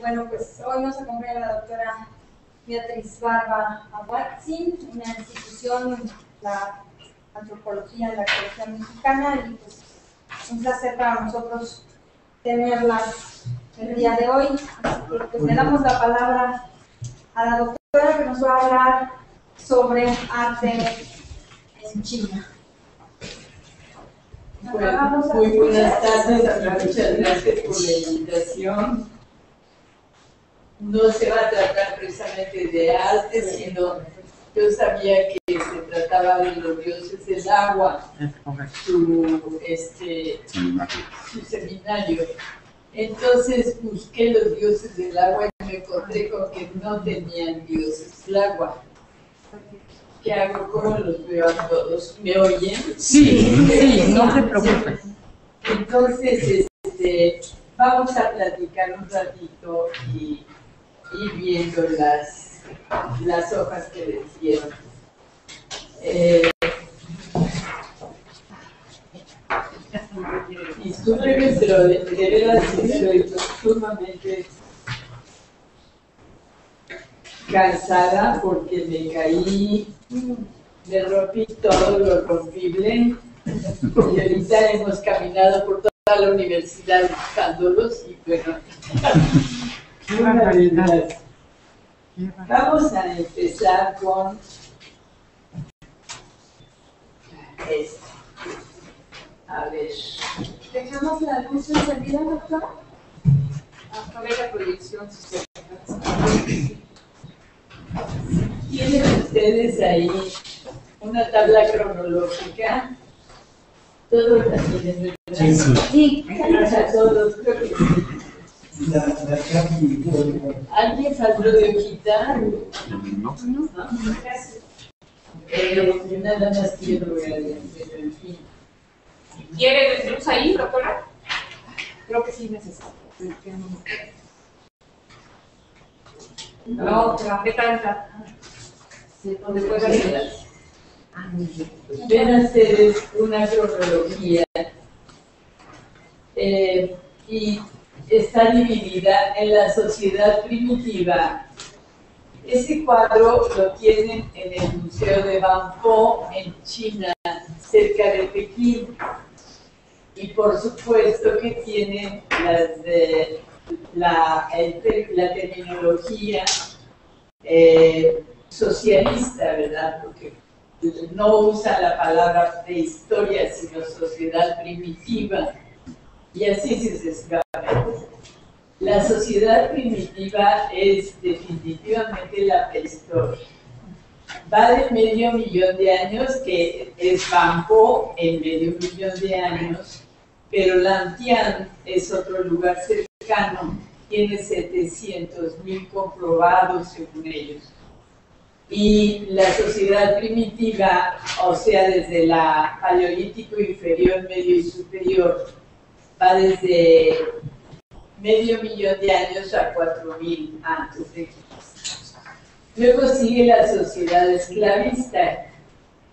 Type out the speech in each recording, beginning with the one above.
Bueno, pues hoy nos acompaña la doctora Beatriz Barba Aguatzin, una institución, la antropología, la arqueología mexicana, y pues un placer para nosotros tenerla el día de hoy. Así que pues le damos la palabra a la doctora que nos va a hablar sobre arte en China. Bueno, muy buenas tardes, muchas gracias por la invitación. No se va a tratar precisamente de arte, sino yo sabía que se trataba de los dioses del agua, su seminario. Entonces busqué los dioses del agua y me encontré con que no tenían dioses del agua. ¿Qué hago? ¿Cómo los veo a todos? ¿Me oyen? Sí, no te preocupes. Entonces, vamos a platicar un ratito y ir viendo las hojas que les dieron. Discúlpenme, pero de veras estoy sumamente cansada porque me caí, me rompí todo lo rompible y ahorita hemos caminado por toda la universidad buscándolos y bueno, una vez más. Vamos a empezar con esto. A ver. ¿Dejamos la luz encendida, doctora? A ver la proyección. ¿Tienen ustedes ahí una tabla cronológica? Todos la tienen, ¿verdad? Sí. Todos, creo que sí. ¿Alguien faltó de hojita? No. Gracias. Nada más quiero ver, pero en fin. ¿Quiere luz ahí, doctora? Creo que sí necesito. No, ¿qué tanta? ¿Dónde puede ayudar? Ven a hacer una cronología y está dividida en la sociedad primitiva. Ese cuadro lo tienen en el Museo de Banpo en China, cerca de Pekín. Y por supuesto que tienen la terminología socialista, ¿verdad? Porque no usa la palabra prehistoria, sino sociedad primitiva. Y así sucesivamente. La sociedad primitiva es definitivamente la prehistoria. Va de 500.000 de años, que es Banpo en 500.000 de años, pero Lantian es otro lugar cercano, tiene 700.000 comprobados según ellos. Y la sociedad primitiva, o sea, desde la paleolítico inferior, medio y superior, va desde 500.000 de años a 4.000 antes de Cristo. Luego sigue la sociedad esclavista.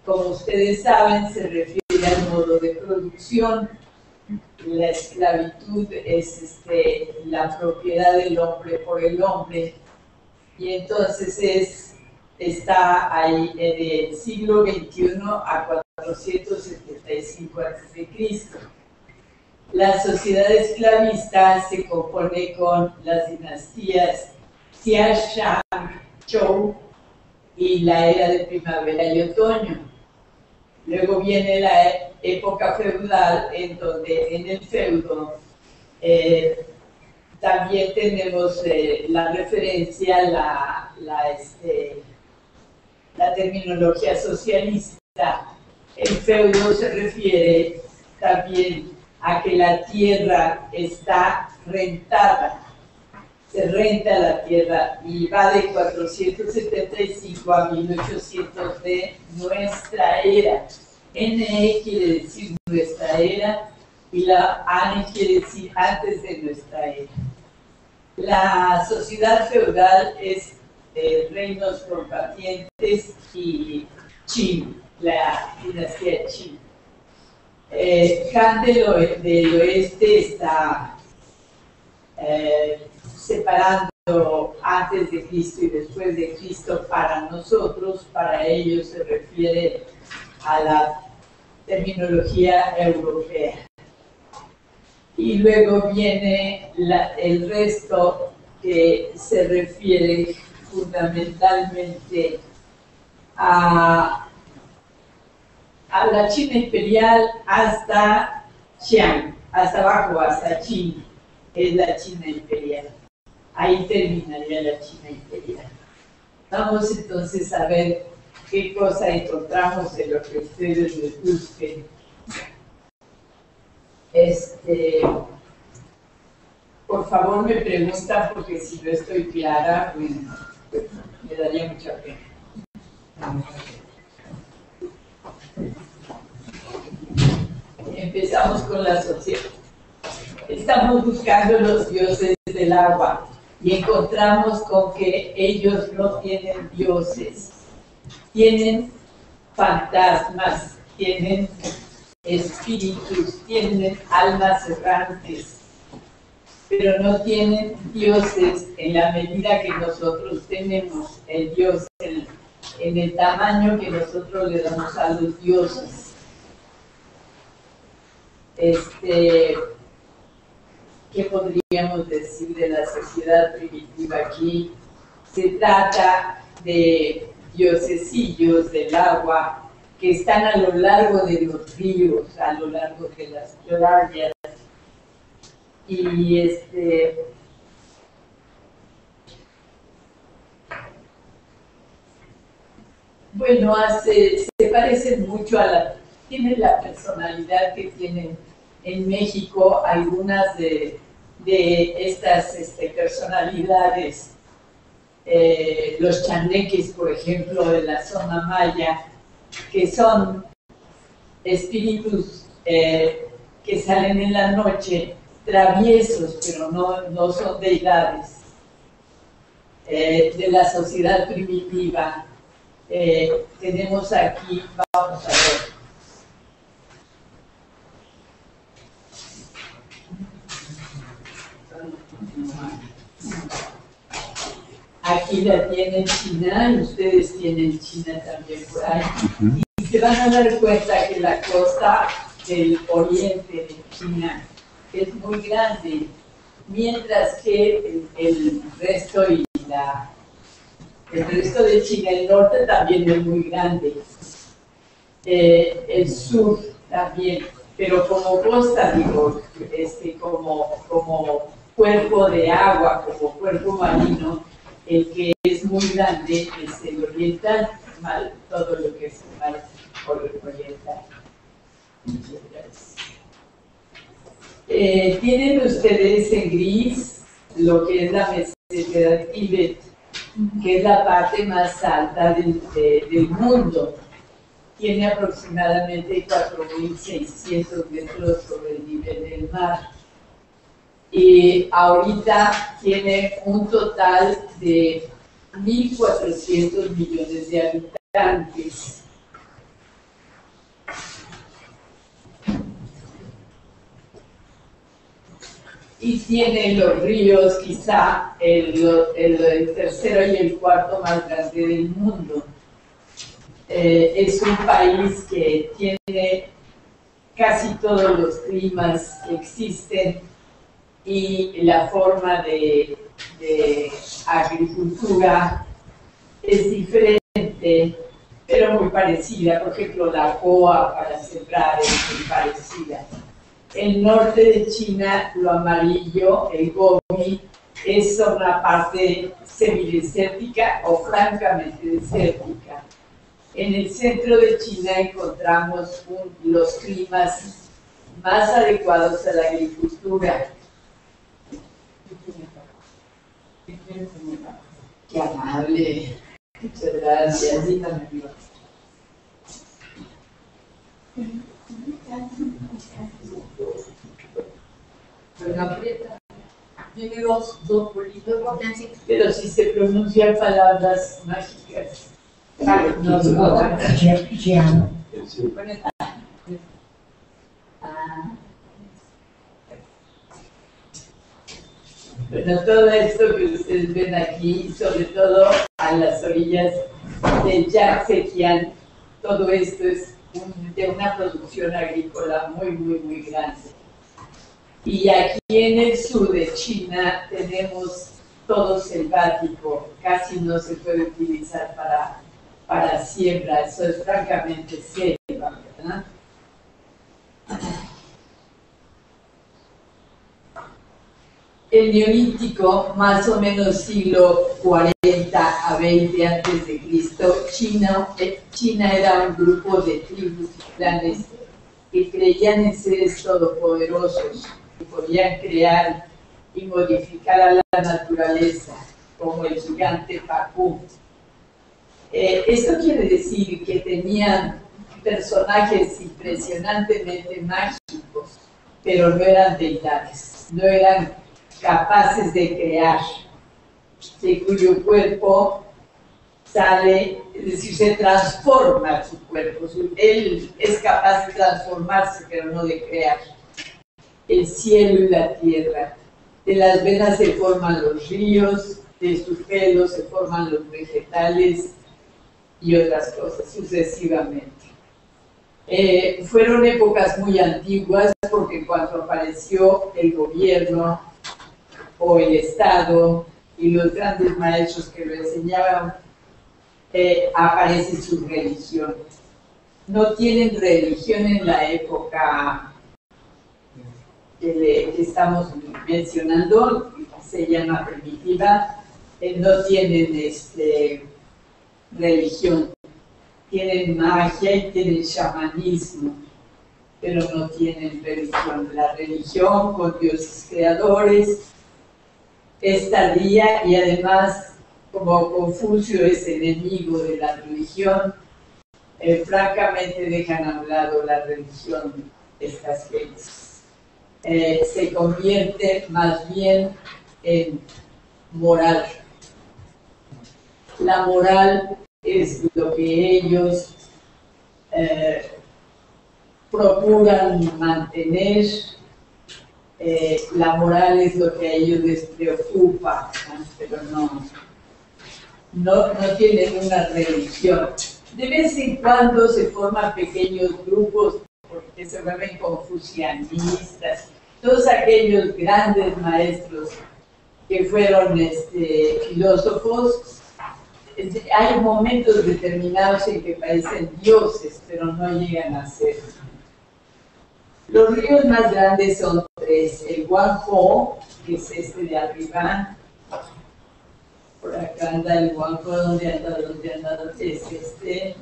Como ustedes saben, se refiere al modo de producción. La esclavitud es la propiedad del hombre por el hombre, y entonces está ahí en el siglo XXI a 475 a.C. La sociedad esclavista se compone con las dinastías Xia, Shang, Zhou y la era de primavera y otoño. Luego viene la época feudal, en donde en el feudo también tenemos la referencia a la terminología socialista. El feudo se refiere también a que la tierra está rentada, se renta la tierra, y va de 475 a 1800 de nuestra era. NE quiere decir nuestra era y la ANE quiere decir antes de nuestra era. La sociedad feudal es reinos combatientes y Qin, la dinastía Qin. Han del oeste está separando antes de Cristo y después de Cristo para nosotros, para ellos se refiere a la terminología europea. Y luego viene el resto que se refiere fundamentalmente a la China imperial hasta Xi'an, hasta abajo, hasta China, es la China imperial. Ahí terminaría la China imperial. Vamos entonces a ver qué cosa encontramos en lo que ustedes les busquen. Por favor me preguntan porque si no estoy clara, bueno, me daría mucha pena. Empezamos con la sociedad. Estamos buscando los dioses del agua y encontramos con que ellos no tienen dioses, tienen fantasmas, tienen espíritus, tienen almas errantes, pero no tienen dioses en la medida que nosotros tenemos el Dios, en el tamaño que nosotros le damos a los dioses. ¿Qué podríamos decir de la sociedad primitiva aquí? Se trata de diosecillos del agua que están a lo largo de los ríos, a lo largo de las playas. Y bueno, se parecen mucho tienen la personalidad que tienen en México algunas de estas personalidades. Los chaneques, por ejemplo, de la zona maya, que son espíritus que salen en la noche, traviesos, pero no son deidades. De la sociedad primitiva, tenemos aquí, vamos a ver. Aquí la tienen China y ustedes tienen China también por ahí. Y se van a dar cuenta que la costa del oriente de China es muy grande, mientras que el resto el resto de China, el norte también es muy grande, el sur también, pero como costa, digo, como cuerpo de agua, como cuerpo marino, el que es muy grande es el oriental, todo lo que es el mar oriental. Muchas gracias. Tienen ustedes en gris lo que es la meseta de Tíbet, que es la parte más alta del mundo. Tiene aproximadamente 4.600 metros sobre el nivel del mar. Y ahorita tiene un total de 1.400 millones de habitantes. Y tiene los ríos, quizá el tercero y el cuarto más grande del mundo. Es un país que tiene casi todos los climas que existen y la forma de agricultura es diferente, pero muy parecida. Por ejemplo, la coa para sembrar es muy parecida. El norte de China, lo amarillo, el gobi, es una parte semidesértica o francamente desértica. En el centro de China encontramos los climas más adecuados a la agricultura. Qué amable. Muchas gracias. Tiene dos bolitos, pero si se pronuncian palabras mágicas. Bueno, todo esto que ustedes ven aquí, sobre todo a las orillas del Yangtze, todo esto es de una producción agrícola muy, muy, muy grande. Y aquí en el sur de China tenemos todo selvático, casi no se puede utilizar para siembra, eso es francamente selva, ¿verdad? El Neolítico, más o menos siglo 40 a 20 antes de Cristo, China era un grupo de tribus y clanes que creían en seres todopoderosos, que podían crear y modificar a la naturaleza, como el gigante Pakú. Esto quiere decir que tenían personajes impresionantemente mágicos, pero no eran deidades, no eran capaces de crear, de cuyo cuerpo sale, es decir, se transforma su cuerpo. Él es capaz de transformarse, pero no de crear. El cielo y la tierra. De las venas se forman los ríos, de sus pelos se forman los vegetales y otras cosas, sucesivamente. Fueron épocas muy antiguas porque cuando apareció el gobierno o el Estado y los grandes maestros que lo enseñaban, aparece su religión. No tienen religión en la época que estamos mencionando, se llama primitiva, no tienen religión, tienen magia y tienen chamanismo, pero no tienen religión. La religión con dioses creadores es tardía y además, como Confucio es enemigo de la religión, francamente dejan a un lado la religión de estas gentes. Se convierte más bien en moral. La moral es lo que ellos procuran mantener. La moral es lo que a ellos les preocupa, ¿no? Pero no tienen una religión. De vez en cuando se forman pequeños grupos porque se vuelven confucianistas, todos aquellos grandes maestros que fueron filósofos. Hay momentos determinados en que parecen dioses, pero no llegan a ser. Los ríos más grandes son tres: el Huanghe, que es este de arriba, por acá anda el Huanghe, ¿dónde anda? Es este,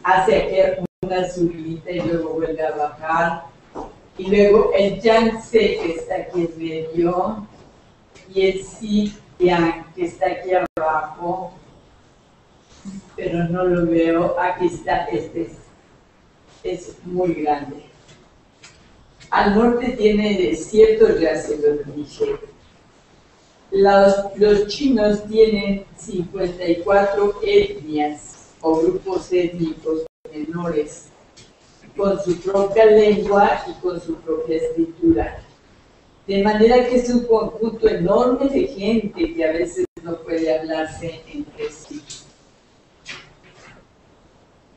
hace aquí una subida y luego vuelve a bajar, y luego el Yangtze, que está aquí en medio, y el Xijiang, que está aquí abajo, pero no lo veo. Aquí está, es muy grande. Al norte tiene desiertos, ya se lo dije. Los chinos tienen 54 etnias o grupos étnicos menores, con su propia lengua y con su propia escritura. De manera que es un conjunto enorme de gente que a veces no puede hablarse entre sí.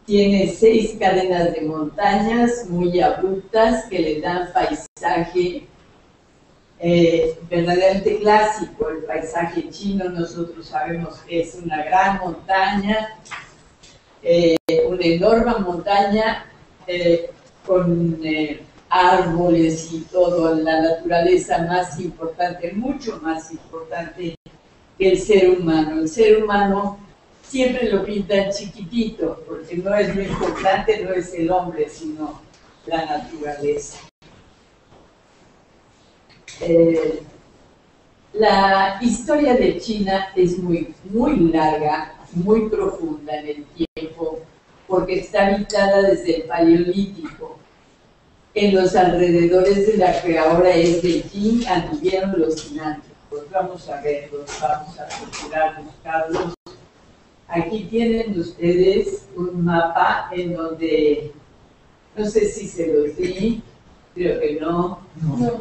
Tiene 6 cadenas de montañas muy abruptas que le dan paisaje verdaderamente clásico. El paisaje chino, nosotros sabemos que es una gran montaña, una enorme montaña con árboles y todo, la naturaleza más importante, mucho más importante que el ser humano. El ser humano siempre lo pintan chiquitito, porque no es lo importante, no es el hombre, sino la naturaleza. La historia de China es muy, muy larga, muy profunda en el tiempo, porque está habitada desde el Paleolítico. En los alrededores de la que ahora es Beijing anduvieron los cinántropos. Vamos a verlos, vamos a procurar buscarlos. Aquí tienen ustedes un mapa en donde, no sé si se los di, creo que no.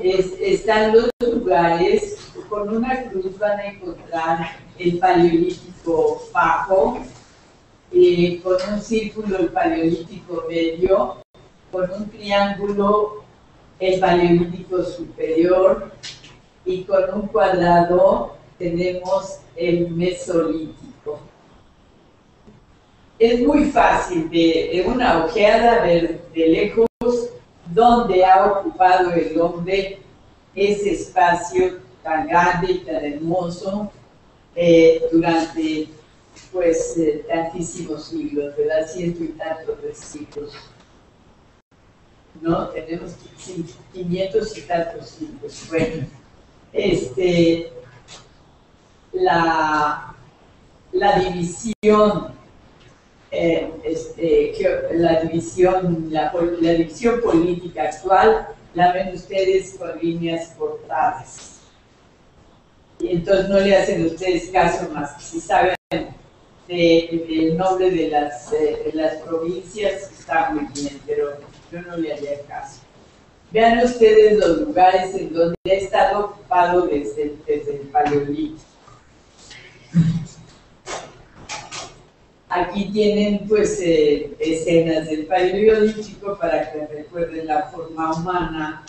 Están los lugares con una cruz van a encontrar el Paleolítico Bajo, con un círculo el Paleolítico Medio, con un triángulo el Paleolítico Superior y con un cuadrado tenemos el Mesolítico. Es muy fácil de una ojeada ver de lejos dónde ha ocupado el hombre ese espacio tan grande y tan hermoso durante pues tantísimos siglos, ¿verdad? 100 y tantos de siglos. ¿No? Tenemos 500 y tantos siglos. Bueno, la división, la división política actual la ven ustedes con líneas cortadas. Y entonces no le hacen ustedes caso más que si saben el nombre de las provincias, está muy bien, pero yo no le haría caso. Vean ustedes los lugares en donde ha estado ocupado desde el Paleolítico. Aquí tienen pues escenas del Paleolítico para que recuerden la forma humana.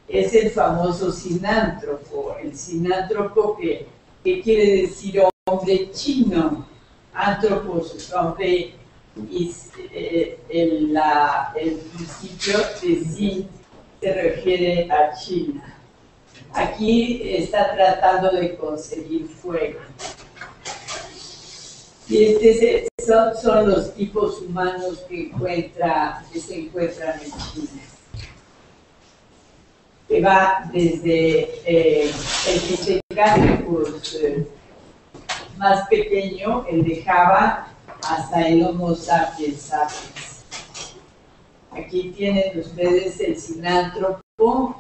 Es el famoso sinántropo. El sinántropo que quiere decir hombre chino. Antropos es hombre, y el principio de sí se refiere a China. Aquí está tratando de conseguir fuego. Y son los tipos humanos que se encuentran en China. Que va desde el Pithecanthropus más pequeño, el de Java, hasta el Homo sapiens sapiens. Aquí tienen ustedes el sinántropo,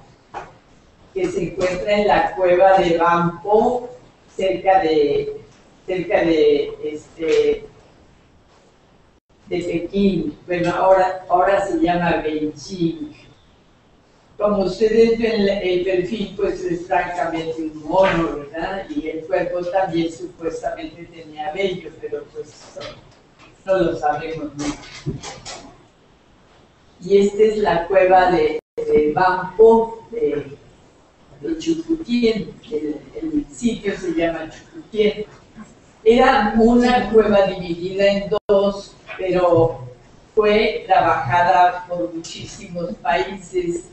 que se encuentra en la cueva de Bampo, cerca de Pekín. Bueno, ahora se llama Beijing. Como ustedes ven el perfil, pues es francamente un mono, ¿verdad? Y el cuerpo también supuestamente tenía vello, pero pues no lo sabemos mucho. Y esta es la cueva de Bampo, de Chucutien. El sitio se llama Chucutien. Era una cueva dividida en dos, pero fue trabajada por muchísimos países.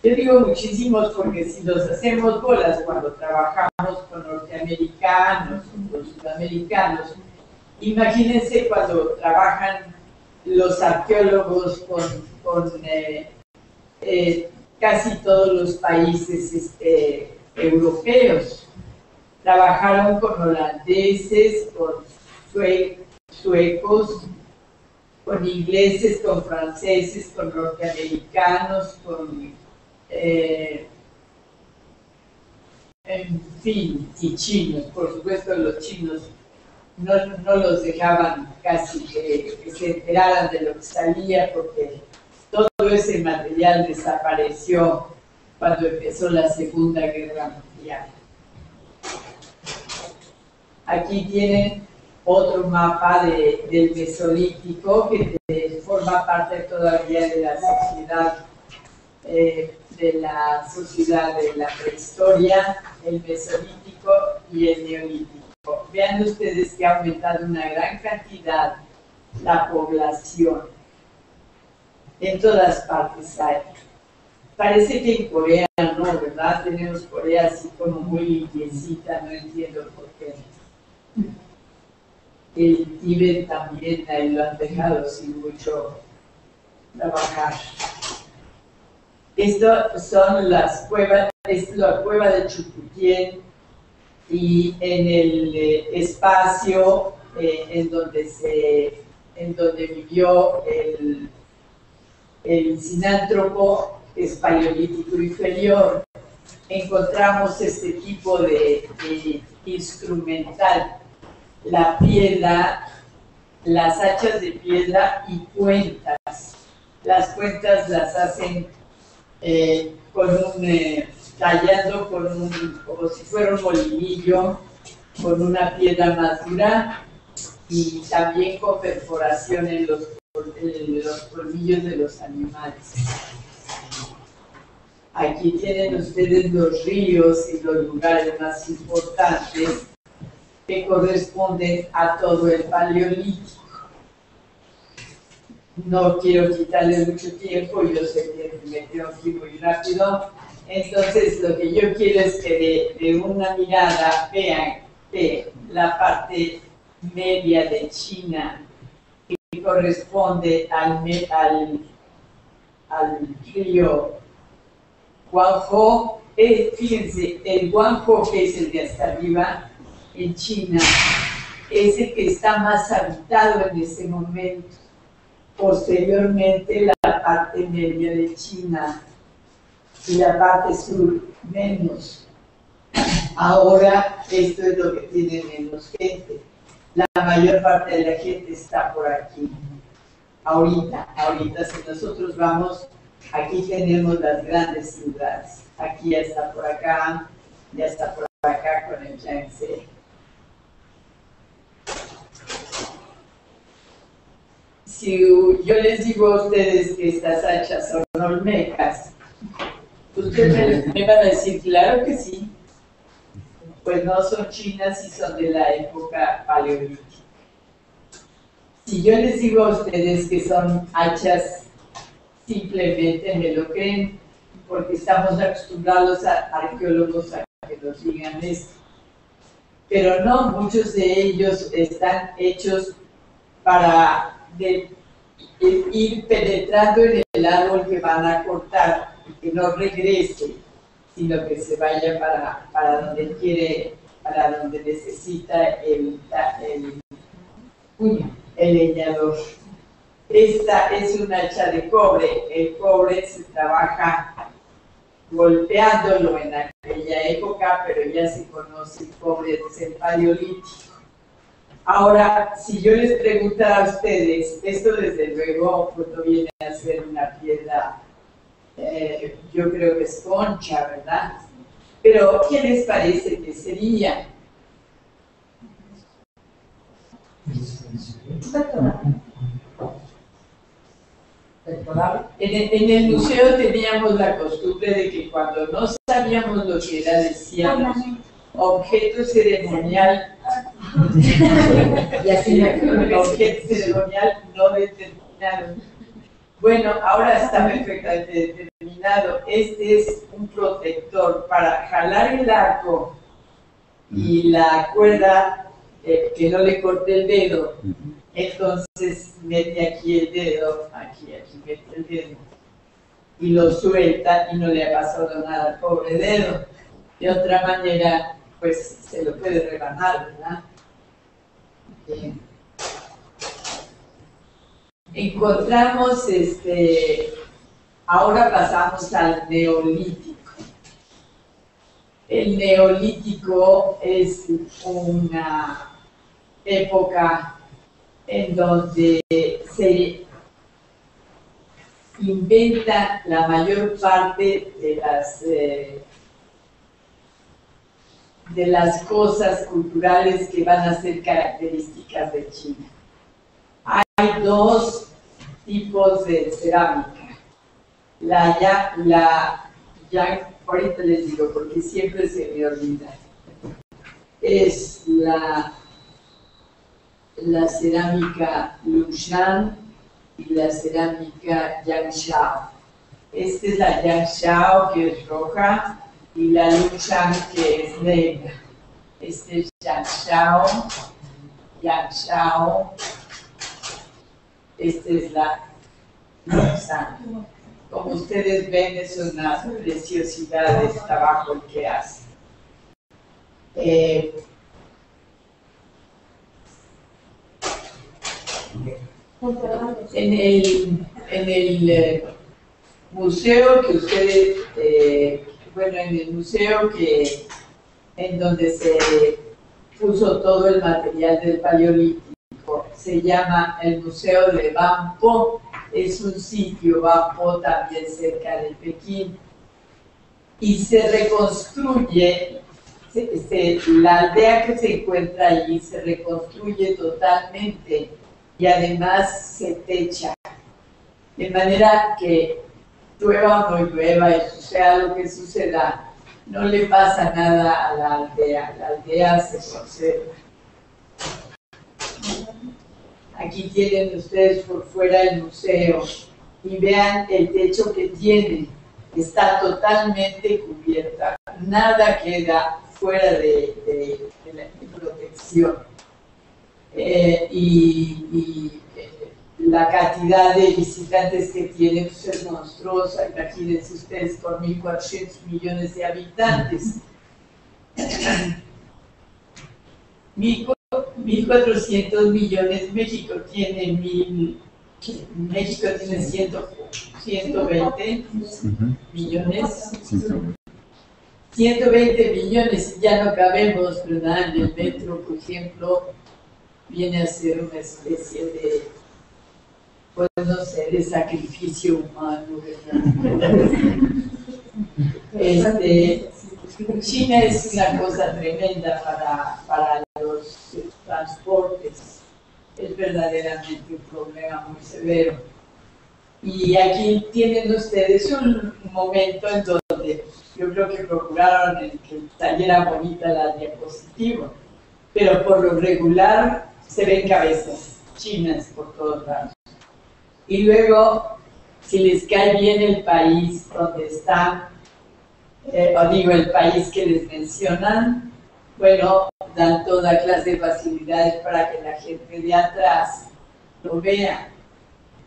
Yo digo muchísimos porque si nos hacemos bolas cuando trabajamos con norteamericanos o con sudamericanos, imagínense cuando trabajan los arqueólogos con casi todos los países europeos. Trabajaron con holandeses, con suecos, con ingleses, con franceses, con norteamericanos, con en fin, y chinos. Por supuesto, los chinos no los dejaban casi que se enteraran de lo que salía, porque todo ese material desapareció cuando empezó la Segunda Guerra Mundial. Aquí tienen otro mapa del Mesolítico que forma parte todavía de la sociedad de la prehistoria, el Mesolítico y el Neolítico. Vean ustedes que ha aumentado una gran cantidad la población. En todas partes hay. Parece que en Corea no, ¿verdad? Tenemos Corea así como muy limpiecita, no entiendo por qué. El Tíbet también, ahí lo han dejado sin mucho trabajar. Estas son las cuevas, es la cueva de Chucutien, y en el espacio en donde vivió el sinántropo, es Paleolítico inferior, encontramos este tipo de instrumental, la piedra, las hachas de piedra y cuentas. Las cuentas las hacen con tallando como si fuera un molinillo, con una piedra más dura y también con perforación en los colmillos de los animales. Aquí tienen ustedes los ríos y los lugares más importantes que corresponden a todo el Paleolítico. No quiero quitarles mucho tiempo, yo sé que me tengo que ir muy rápido. Entonces, lo que yo quiero es que de una mirada vean que la parte media de China, que corresponde al río Guangzhou, fíjense, el Guangzhou, que es el de hasta arriba, en China, es el que está más habitado en ese momento. Posteriormente, la parte media de China y la parte sur menos. Ahora, esto es lo que tiene menos gente. La mayor parte de la gente está por aquí. Ahorita, si nosotros vamos, aquí tenemos las grandes ciudades. Aquí ya está por acá con el Yangtze. Si yo les digo a ustedes que estas hachas son olmecas, ustedes me van a decir, claro que sí. Pues no son chinas y son de la época paleolítica. Si yo les digo a ustedes que son hachas, simplemente me lo creen, porque estamos acostumbrados a arqueólogos a que nos digan esto. Pero no, muchos de ellos están hechos para ir penetrando en el árbol que van a cortar y que no regrese, sino que se vaya para donde quiere, para donde necesita el leñador. Esta es un hacha de cobre. El cobre se trabaja golpeándolo en aquella época, pero ya se conoce el cobre desde el Paleolítico. Ahora, si yo les preguntara a ustedes, esto desde luego pues no viene a ser una piedra, yo creo que es concha, ¿verdad? Pero, ¿qué les parece que sería? En el museo teníamos la costumbre de que cuando no sabíamos lo que era, decíamos objeto ceremonial. Y así objeto ceremonial no determinado. Bueno, ahora está perfectamente determinado. Este es un protector para jalar el arco y la cuerda, que no le corte el dedo. Entonces mete aquí el dedo, aquí mete el dedo y lo suelta y no le ha pasado nada al pobre dedo. De otra manera, pues se lo puede rebanar, ¿verdad? Bien. Encontramos, ahora pasamos al Neolítico. El Neolítico es una época en donde se inventa la mayor parte de las cosas culturales que van a ser características de China. Hay dos tipos de cerámica. Ahorita les digo porque siempre se me olvida. Es la cerámica Lushan y la cerámica Yangshao. Esta es la Yangshao, que es roja, y la Lushan, que es negra. Este es Yangshao. Esta es la Lushan. Como ustedes ven, es una preciosidad de trabajo el que hace. En el museo que ustedes, en el museo en donde se puso todo el material del Paleolítico, se llama el Museo de Banpo. Es un sitio, Banpo, también cerca de Pekín. y se reconstruye, la aldea que se encuentra allí se reconstruye totalmente y además se techa, de manera que llueva o no llueva, y suceda lo que suceda, no le pasa nada a la aldea se conserva. Aquí tienen ustedes por fuera el museo y vean el techo que tiene, está totalmente cubierta, nada queda fuera de la protección. La cantidad de visitantes que tiene pues, es monstruosa, imagínense ustedes con 1.400 millones de habitantes. 1.400 millones, México tiene 120 millones. 120 millones y ya no cabemos, ¿verdad? En el metro, por ejemplo, viene a ser una especie de, pues no sé, de sacrificio humano, ¿verdad? China es una cosa tremenda para los transportes, es verdaderamente un problema muy severo. Y aquí tienen ustedes un momento en donde yo creo que procuraron que saliera bonita la diapositiva, pero por lo regular se ven cabezas chinas por todos lados. Y luego, si les cae bien el país donde están, o digo el país que les mencionan, bueno, dan toda clase de facilidades para que la gente de atrás lo vea.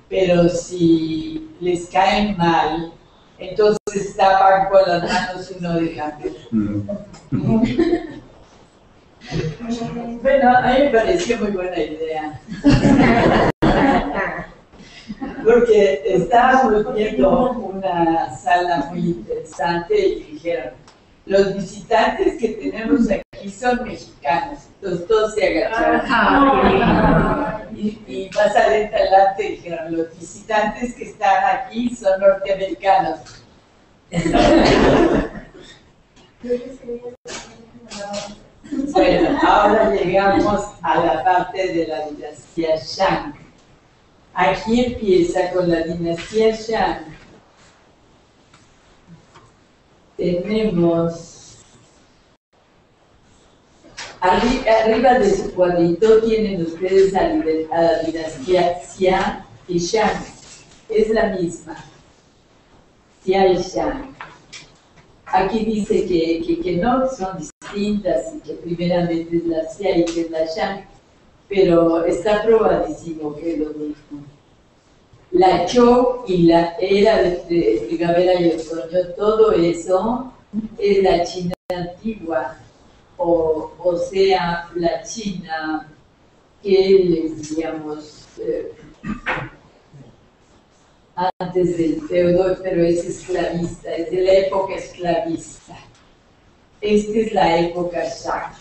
Pero si les caen mal, entonces tapan con las manos y no dejan ver. Bueno, a mí me pareció muy buena idea. Porque estábamos viendo una sala muy interesante y dijeron, los visitantes que tenemos aquí son mexicanos. Entonces todos se agacharon. Y más adelante dijeron, los visitantes que están aquí son norteamericanos. Bueno, ahora llegamos a la parte de la dinastía Shang. Aquí empieza con la dinastía Shang. Tenemos arriba de su cuadrito tienen ustedes a la dinastía Xia y Shang. Es la misma. Xia y Shang. Aquí dice que no son distintas y que primeramente es la Xia y que es la Shang, pero está probadísimo que es lo mismo. La Zhou y la era de primavera y otoño, todo eso es la China antigua, o sea, la China que les diríamos antes del feudo, pero es esclavista, es de la época esclavista. Esta es la época Shang.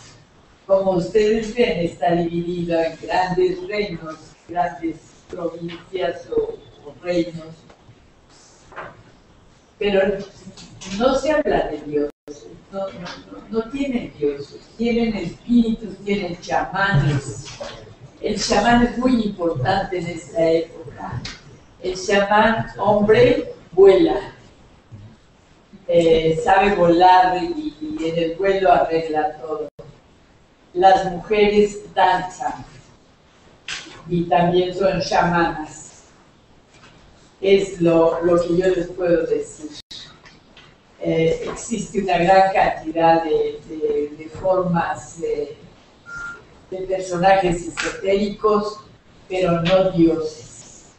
Como ustedes ven, está dividido en grandes reinos, grandes provincias o reinos, pero no se habla de dioses, no tienen dioses, tienen espíritus, tienen chamanes. El chamán es muy importante en esta época. El chamán hombre vuela, sabe volar y en el vuelo arregla todo. Las mujeres danzan y también son chamanas. Es lo que yo les puedo decir. Existe una gran cantidad de formas de personajes esotéricos, pero no dioses.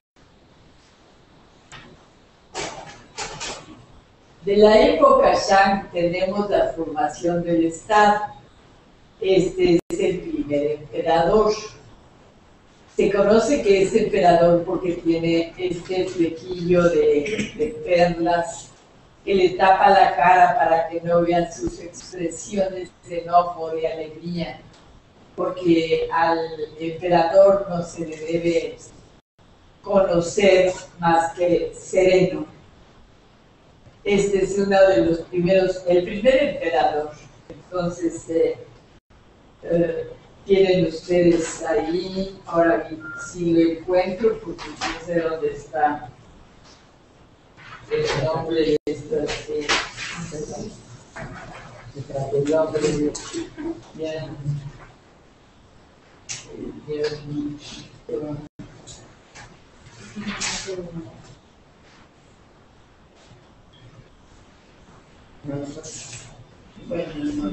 De la época Shang tenemos la formación del Estado. Este es el primer emperador. Se conoce que es emperador porque tiene este flequillo de perlas que le tapa la cara para que no vean sus expresiones de enojo, de alegría, porque al emperador no se le debe conocer más que sereno. Este es uno de los primeros, el primer emperador. Entonces, tienen ustedes ahí, ahora si lo encuentro, porque no sé dónde está el nombre de esto, el nombre de bien, bueno, no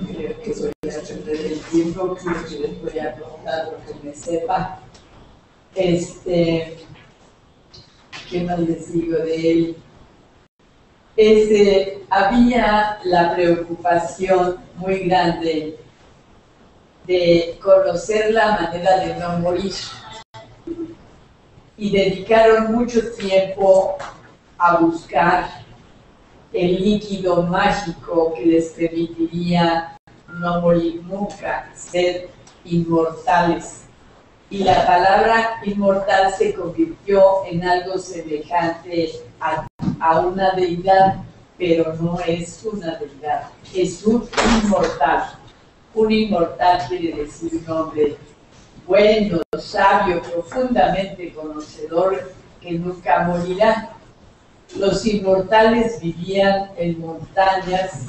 creo que voy a perder el tiempo, porque les voy a contar lo que me sepa. ¿Qué más les digo de él? Había la preocupación muy grande de conocer la manera de no morir y dedicaron mucho tiempo a buscar el líquido mágico que les permitiría no morir nunca, ser inmortales. Y la palabra inmortal se convirtió en algo semejante a una deidad, pero no es una deidad, es un inmortal. Un inmortal quiere decir un hombre bueno, sabio, profundamente conocedor, que nunca morirá. Los inmortales vivían en montañas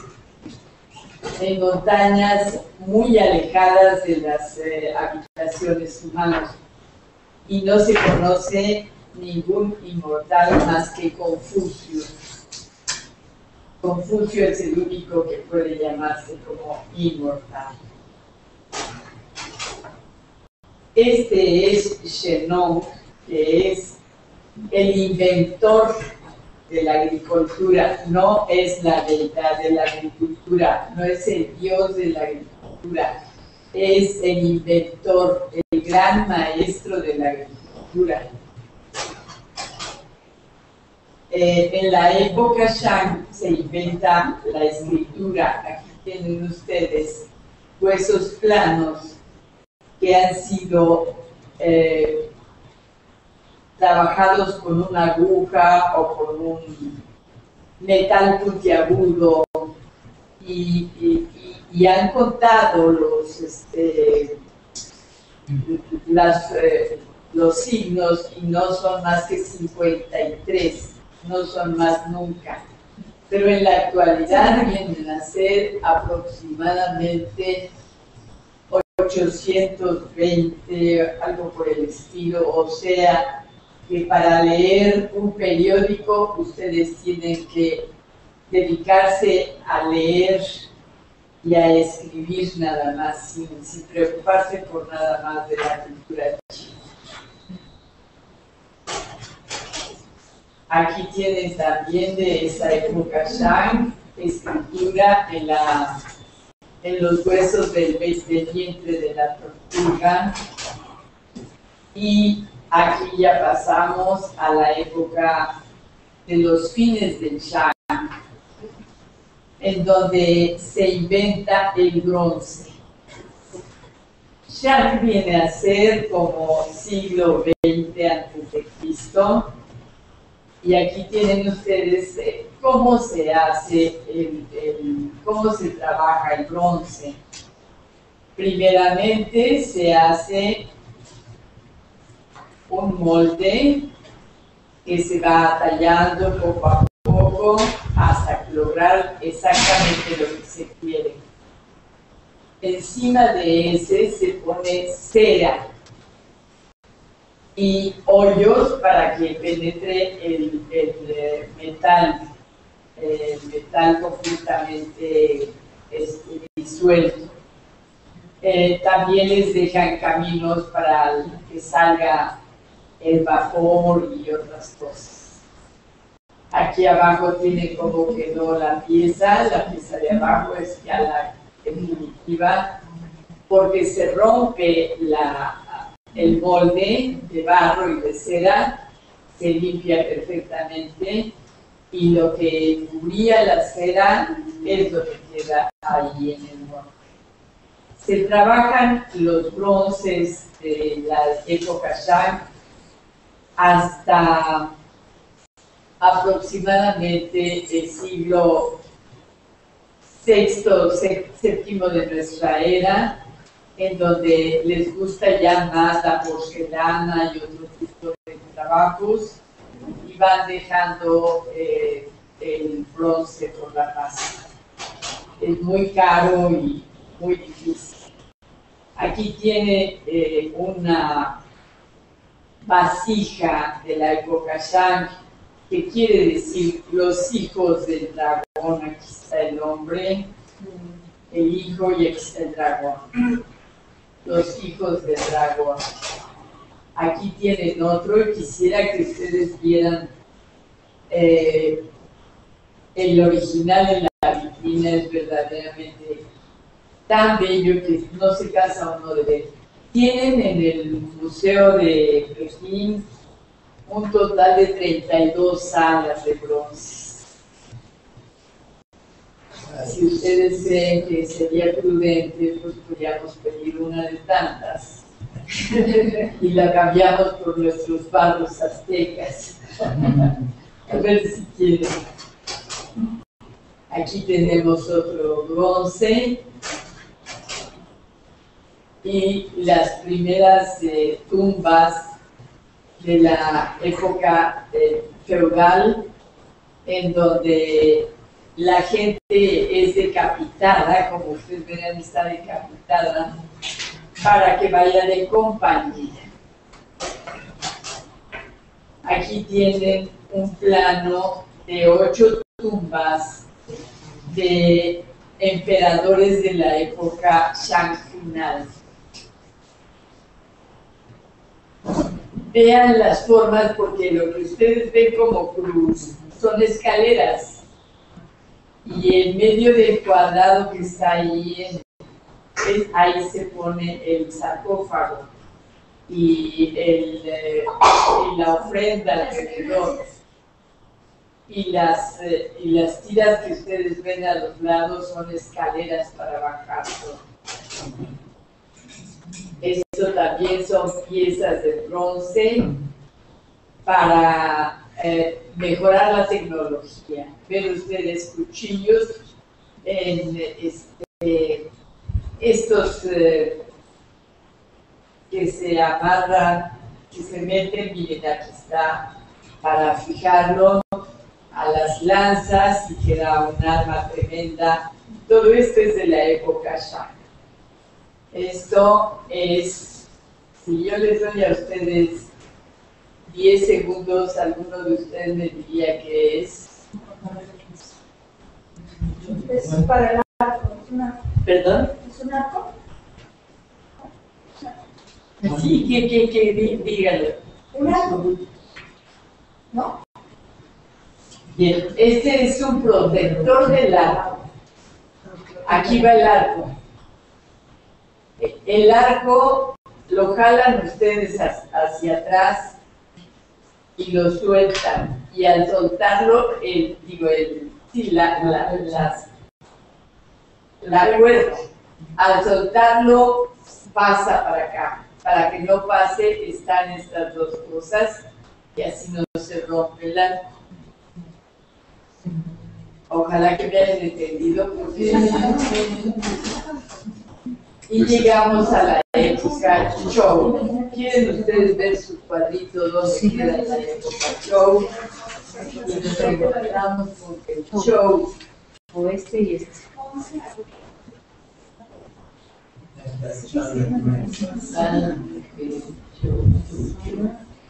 muy alejadas de las habitaciones humanas. Y no se conoce ningún inmortal más que Confucio. Confucio es el único que puede llamarse como inmortal. Este es Shennong, que es el inventor de la agricultura, no es la deidad de la agricultura, no es el dios de la agricultura, es el inventor, el gran maestro de la agricultura. En la época Shang se inventa la escritura. Aquí tienen ustedes huesos planos que han sido trabajados con una aguja o con un metal puntiagudo y han contado los signos y no son más que 53, no son más nunca. Pero en la actualidad vienen a ser aproximadamente 820, algo por el estilo, o sea, que para leer un periódico ustedes tienen que dedicarse a leer y a escribir nada más, sin preocuparse por nada más de la cultura china. Aquí tienen también de esa época Shang, escritura en los huesos del vientre de la tortuga. Y aquí ya pasamos a la época de los fines del Shang, en donde se inventa el bronce. Shang viene a ser como siglo XX a.C. Y aquí tienen ustedes cómo se hace, cómo se trabaja el bronce. Primeramente se hace un molde que se va tallando poco a poco hasta lograr exactamente lo que se quiere. Encima de ese se pone cera y hoyos para que penetre el metal completamente disuelto. También les dejan caminos para que salga el vapor y otras cosas. Aquí abajo tiene cómo quedó la pieza de abajo es ya la definitiva, porque se rompe el molde de barro y de cera, se limpia perfectamente y lo que cubría la cera es lo que queda ahí en el molde. Se trabajan los bronces de la época Shang hasta aproximadamente el siglo sexto, séptimo de nuestra era, en donde les gusta ya más la porcelana y otro tipo de trabajos, y van dejando el bronce por la masa. Es muy caro y muy difícil. Aquí tiene una vasija de la época Shang, que quiere decir los hijos del dragón. Aquí está el hombre, el hijo, y aquí está el dragón. Los hijos del dragón. Aquí tienen otro, y quisiera que ustedes vieran el original en la vitrina. Es verdaderamente tan bello que no se cansa uno de ver. Tienen en el Museo de Pekín un total de 32 salas de bronce. Si ustedes creen que sería prudente, pues podríamos pedir una de tantas y la cambiamos por nuestros barros aztecas. A ver si quieren. Aquí tenemos otro bronce y las primeras tumbas de la época feudal, en donde la gente es decapitada, como ustedes verán, está decapitada, para que vaya de compañía. Aquí tienen un plano de 8 tumbas de emperadores de la época Shang final. Vean las formas, porque lo que ustedes ven como cruz son escaleras. Y en medio del cuadrado que está ahí, ahí se pone el sarcófago y la ofrenda alrededor. Y las tiras que ustedes ven a los lados son escaleras para bajarlo. Esto también son piezas de bronce para mejorar la tecnología. Ven ustedes cuchillos en estos que se amarran, que se meten, miren, aquí está, para fijarlo a las lanzas y queda un arma tremenda. Todo esto es de la época Shang. Esto es, si yo les doy a ustedes 10 segundos, alguno de ustedes me diría que es. Es para el arco. ¿Perdón? ¿Es un arco? Sí, dígalo. ¿Un arco? ¿No? Bien, este es un protector del arco. Aquí va el arco. El arco lo jalan ustedes hacia atrás y lo sueltan. Y al soltarlo, la cuerda, al soltarlo, pasa para acá. Para que no pase, están estas dos cosas y así no se rompe el arco. Ojalá que me hayan entendido, porque... Y llegamos a la época Zhou. ¿Quieren ustedes ver su cuadrito donde queda la época Zhou? Y nos encontramos con el Zhou, o este y este.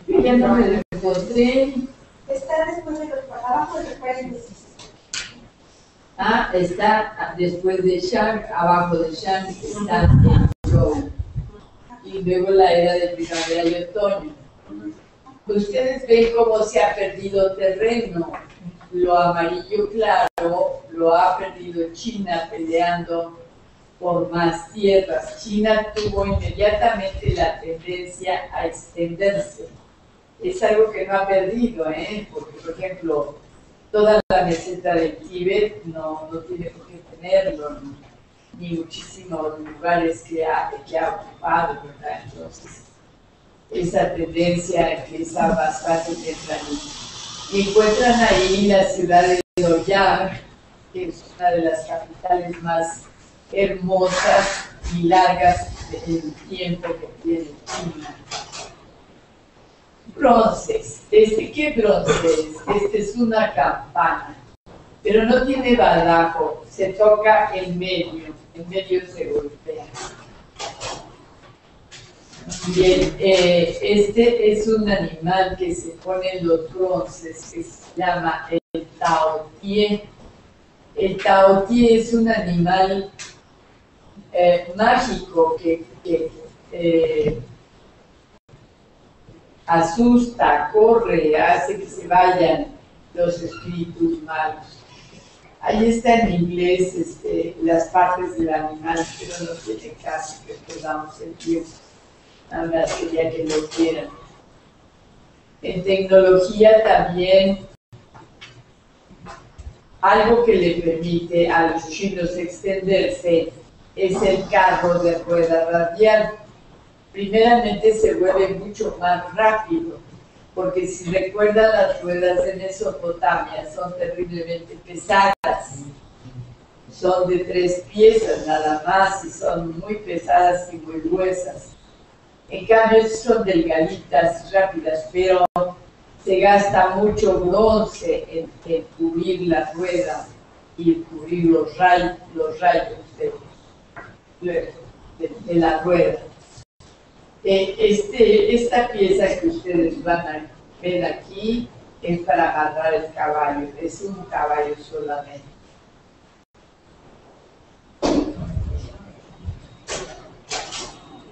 Ya no me lo encontré. Está después de los abajo de los paréntesis. Ah, está después de Shang, abajo de Shang está el Zhou. Y luego la era de primavera y otoño. Ustedes ven cómo se ha perdido terreno. Lo amarillo claro lo ha perdido China peleando por más tierras. China tuvo inmediatamente la tendencia a extenderse. Es algo que no ha perdido, porque, por ejemplo, toda la meseta del Tíbet no tiene por qué tenerlo, ni muchísimos lugares que ha ocupado, ¿verdad? Entonces, esa tendencia empieza bastante tempranito. Y encuentran ahí la ciudad de Loyang, que es una de las capitales más hermosas y largas del tiempo que tiene China. Bronces. ¿Qué bronce es? Es una campana, pero no tiene badajo, se toca en medio se golpea. Y este es un animal que se pone en los bronces, que se llama el taotie. El taotie es un animal mágico que asusta, corre, hace que se vayan los espíritus malos. Ahí está en inglés las partes del animal, pero no tiene caso que perdamos el tiempo. Nada más quería que lo quieran. En tecnología también, algo que le permite a los chinos extenderse es el carro de rueda radial. Primeramente se vuelve mucho más rápido, porque si recuerdan, las ruedas de Mesopotamia son terriblemente pesadas. Son de 3 piezas nada más y son muy pesadas y muy gruesas. En cambio, son delgaditas, rápidas, pero se gasta mucho bronce en cubrir la rueda y cubrir los rayos de la rueda. Esta pieza que ustedes van a ver aquí es para agarrar el caballo, es un caballo solamente.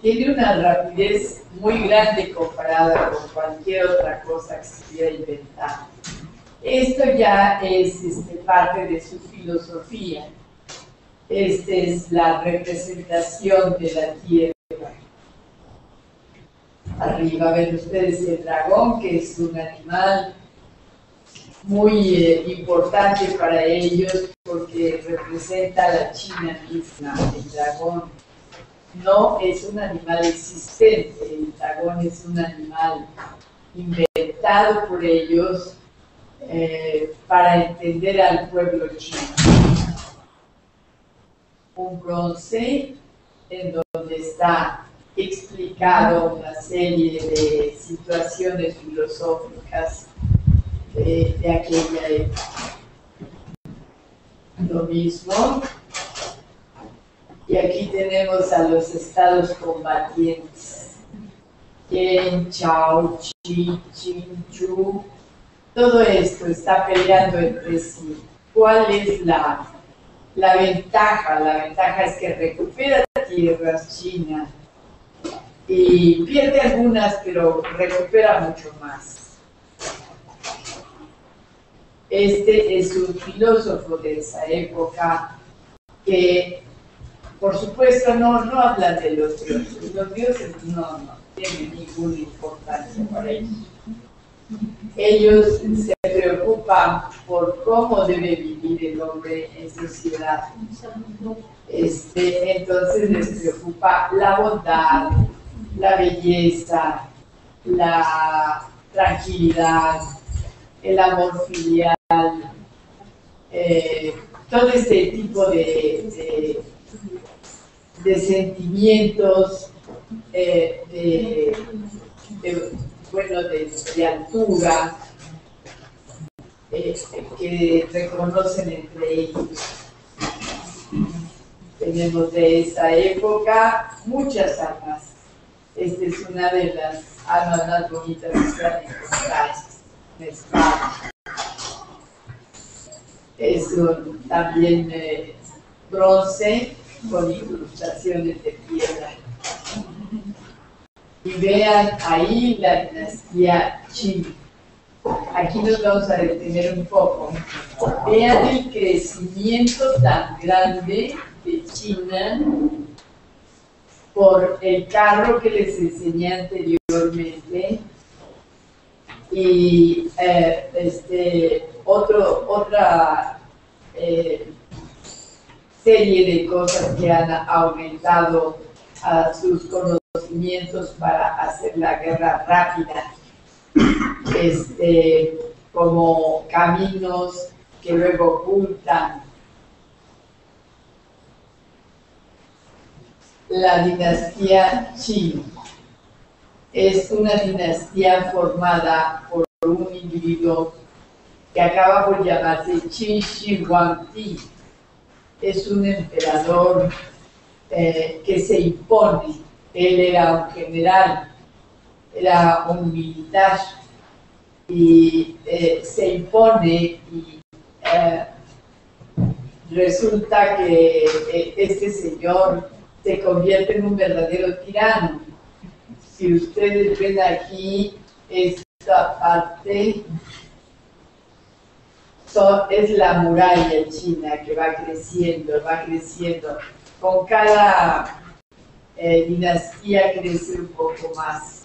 Tiene una rapidez muy grande comparada con cualquier otra cosa que se pudiera inventar. Esto ya es parte de su filosofía. Esta es la representación de la tierra. Arriba ven ustedes el dragón, que es un animal muy importante para ellos porque representa a la China misma. El dragón no es un animal existente, el dragón es un animal inventado por ellos para entender al pueblo chino. Un bronce en donde está explicado una serie de situaciones filosóficas de aquella época. Lo mismo. Y aquí tenemos a los estados combatientes. Yen, Chao, Chi, Chin, Chu. Todo esto está peleando entre sí. ¿Cuál es la ventaja? La ventaja es que recupera tierras China y pierde algunas, pero recupera mucho más. Este es un filósofo de esa época que, por supuesto, no hablan de los dioses. Los dioses no tienen ninguna importancia para ellos. Ellos se preocupan por cómo debe vivir el hombre en sociedad. Entonces les preocupa la bondad, la belleza, la tranquilidad, el amor filial, todo este tipo de sentimientos de altura que reconocen entre ellos. Tenemos de esa época muchas armas. Esta es una de las armas más bonitas que se han encontrado, una espada. Es también bronce con incrustaciones de piedra. Y vean ahí la dinastía Qing. Aquí nos vamos a detener un poco. Vean el crecimiento tan grande de China por el carro que les enseñé anteriormente y otra serie de cosas que han aumentado a sus conocimientos para hacer la guerra rápida, como caminos que luego ocultan. La dinastía Qin es una dinastía formada por un individuo que acaba por llamarse Qin Shi Huangdi. Es un emperador que se impone. Él era un general, era un militar y se impone y resulta que este señor se convierte en un verdadero tirano. Si ustedes ven aquí esta parte, es la muralla china que va creciendo, va creciendo. Con cada dinastía crece un poco más.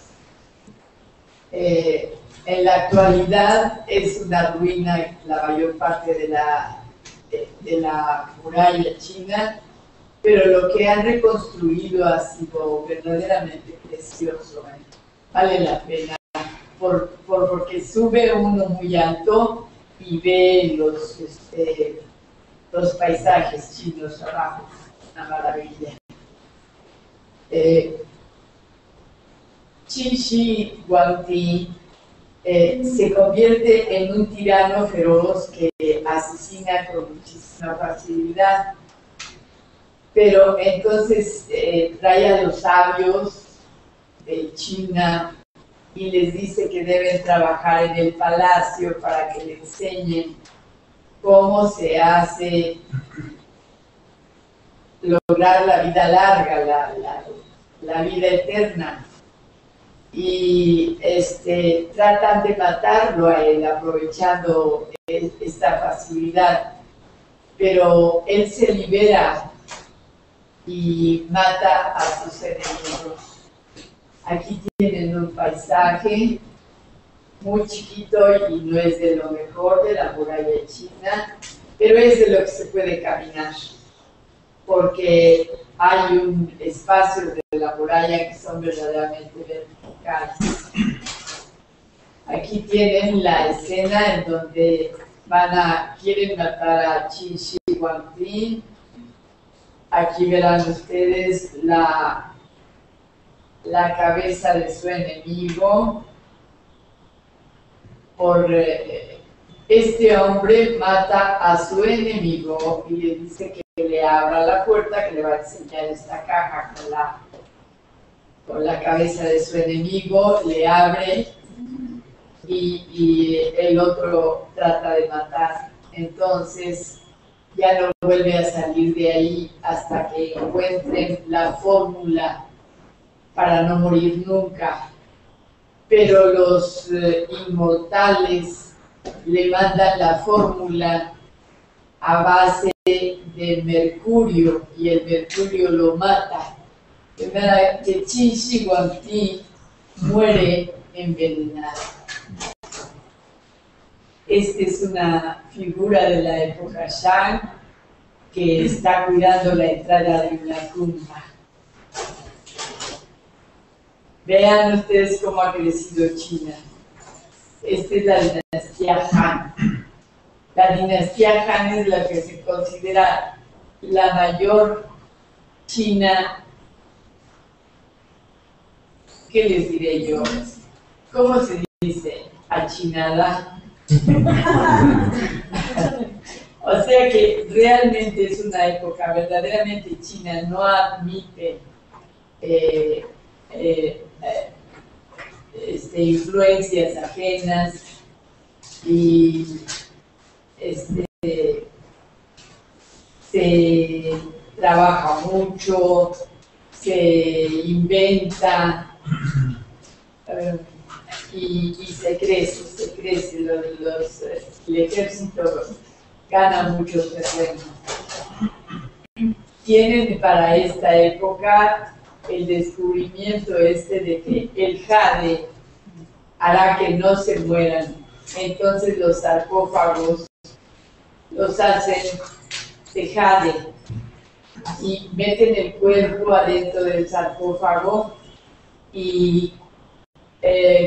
En la actualidad es una ruina la mayor parte de la muralla china, pero lo que han reconstruido ha sido verdaderamente precioso. Vale la pena, porque sube uno muy alto y ve los paisajes chinos abajo. Una maravilla. Qin Shi Huangdi se convierte en un tirano feroz que asesina con muchísima facilidad. Pero entonces trae a los sabios de China y les dice que deben trabajar en el palacio para que le enseñen cómo se hace lograr la vida larga, la vida eterna. Y tratan de matarlo a él aprovechando esta facilidad, pero él se libera y mata a sus enemigos. Aquí tienen un paisaje muy chiquito y no es de lo mejor de la muralla china, pero es de lo que se puede caminar, porque hay un espacio de la muralla que son verdaderamente verticales. Aquí tienen la escena en donde quieren matar a Qin Shi Huangdi. Aquí verán ustedes la cabeza de su enemigo. Este hombre mata a su enemigo y le dice que le abra la puerta, que le va a enseñar esta caja con la cabeza de su enemigo. Le abre y el otro trata de matar. Entonces ya no vuelve a salir de ahí hasta que encuentren la fórmula para no morir nunca. Pero los inmortales le mandan la fórmula a base de mercurio y el mercurio lo mata. De manera que Qin Shi Huangdi muere envenenado. Esta es una figura de la época Shang que está cuidando la entrada de una tumba. Vean ustedes cómo ha crecido China. Esta es la dinastía Han. La dinastía Han es la que se considera la mayor China. ¿Qué les diré yo? ¿Cómo se dice? Achinada. O sea que realmente es una época verdaderamente china, no admite influencias ajenas y se trabaja mucho, se inventa y se crece, el ejército gana mucho terreno. Tienen para esta época el descubrimiento de que el jade hará que no se mueran. Entonces los sarcófagos los hacen de jade y meten el cuerpo adentro del sarcófago y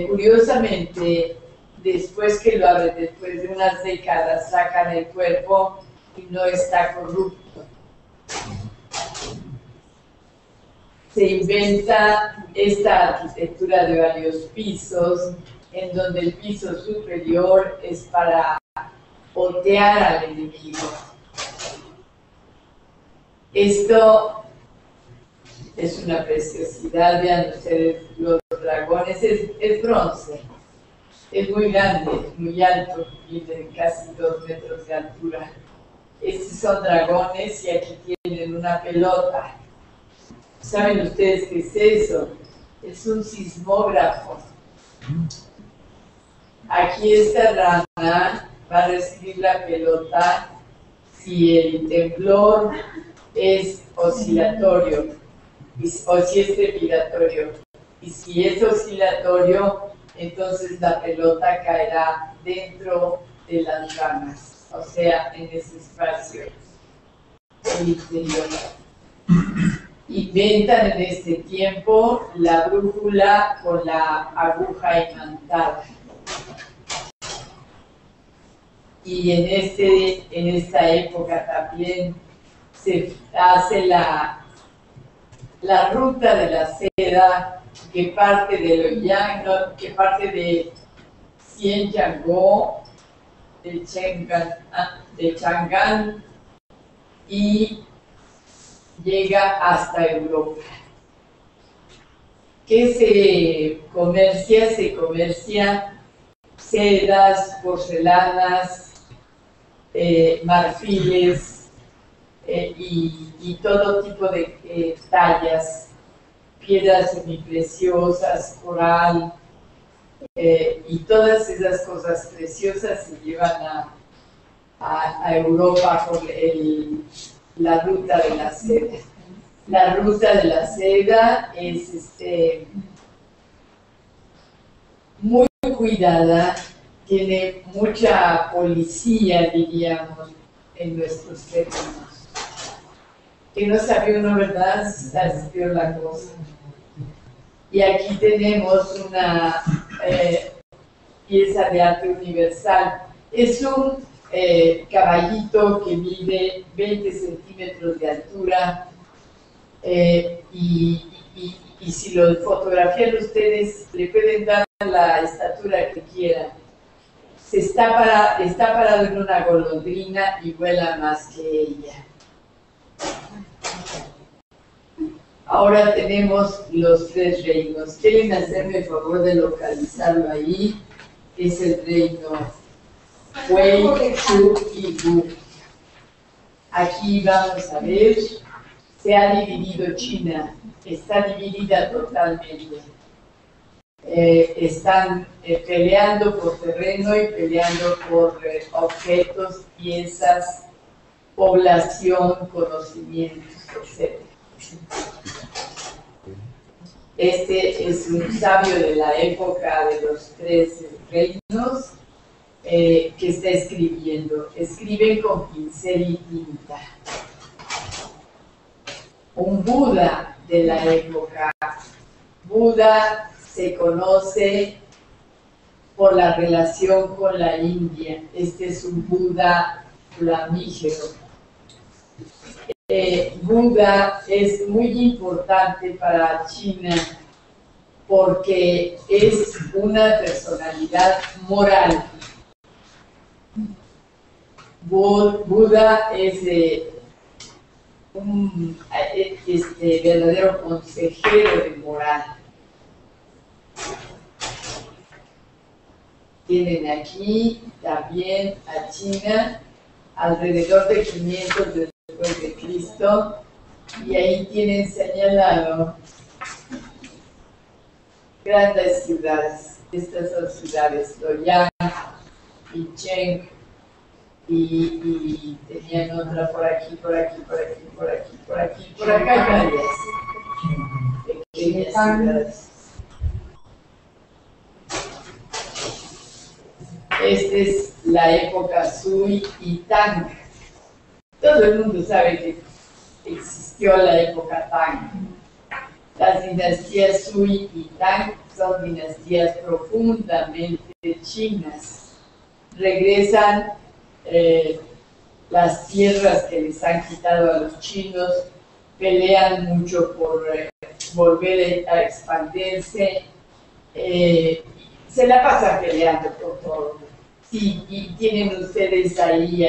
curiosamente después que lo abren, después de unas décadas, sacan el cuerpo y no está corrupto. Se inventa esta arquitectura de varios pisos, en donde el piso superior es para voltear al enemigo. Esto es una preciosidad, vean ustedes los dragones, es bronce, es muy grande, muy alto, miden casi 2 metros de altura. Estos son dragones y aquí tienen una pelota. ¿Saben ustedes qué es eso? Es un sismógrafo. Aquí esta rana va a recibir la pelota si el temblor es oscilatorio o si es trepidatorio. Y si es oscilatorio, entonces la pelota caerá dentro de las ramas, o sea, en ese espacio del interior. Inventan en este tiempo la brújula con la aguja imantada. Y en esta época también se hace la ruta de la seda que parte de Loyang, que parte de Xianyangó, de Chang'an y llega hasta Europa. ¿Qué se comercia? Se comercia sedas, porcelanas, marfiles y todo tipo de tallas, piedras semipreciosas, coral, y todas esas cosas preciosas se llevan a Europa por la ruta de la seda. La ruta de la seda es muy cuidada, tiene mucha policía, diríamos, en nuestros términos. Que no sabía uno, ¿verdad? Está peor la cosa. Y aquí tenemos una pieza de arte universal. Es un caballito que mide 20 centímetros de altura y si lo fotografían ustedes, le pueden dar la estatura que quieran. Está parado en una golondrina y vuela más que ella. Ahora tenemos los 3 reinos. ¿Quieren hacerme el favor de localizarlo ahí? Es el reino Wei, Shu y Wu. Aquí vamos a ver, se ha dividido China, está dividida totalmente. Están peleando por terreno y peleando por objetos, piezas, población, conocimientos, etc. Este es un sabio de la época de los 3 reinos que está escribiendo. Escribe con pincel y tinta. Un Buda de la época. Buda se conoce por la relación con la India. Este es un Buda flamígero. Buda es muy importante para China porque es una personalidad moral. Buda es un verdadero consejero de moral. Tienen aquí también a China alrededor de 500 después de Cristo, y ahí tienen señalado grandes ciudades. Estas son ciudades, Loyang, Yicheng, y tenían otra por aquí, por aquí, por aquí, por aquí, por aquí, por acá hay varias pequeñas ciudades. Esta es la época Sui y Tang. Todo el mundo sabe que existió la época Tang. Las dinastías Sui y Tang son dinastías profundamente chinas. Regresan las tierras que les han quitado a los chinos, pelean mucho por volver a expandirse, se la pasan peleando por todo. Sí, y tienen ustedes ahí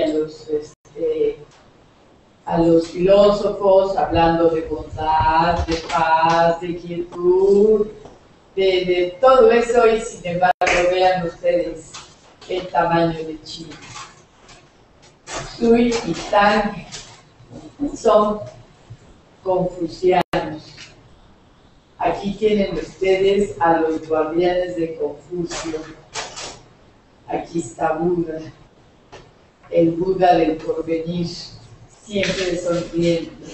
a los filósofos hablando de bondad, de paz, de quietud, de todo eso, y sin embargo vean ustedes el tamaño de China. Sui y Tang son confucianos. Aquí tienen ustedes a los guardianes de Confucio. Aquí está Buda, el Buda del porvenir, siempre sonriendo.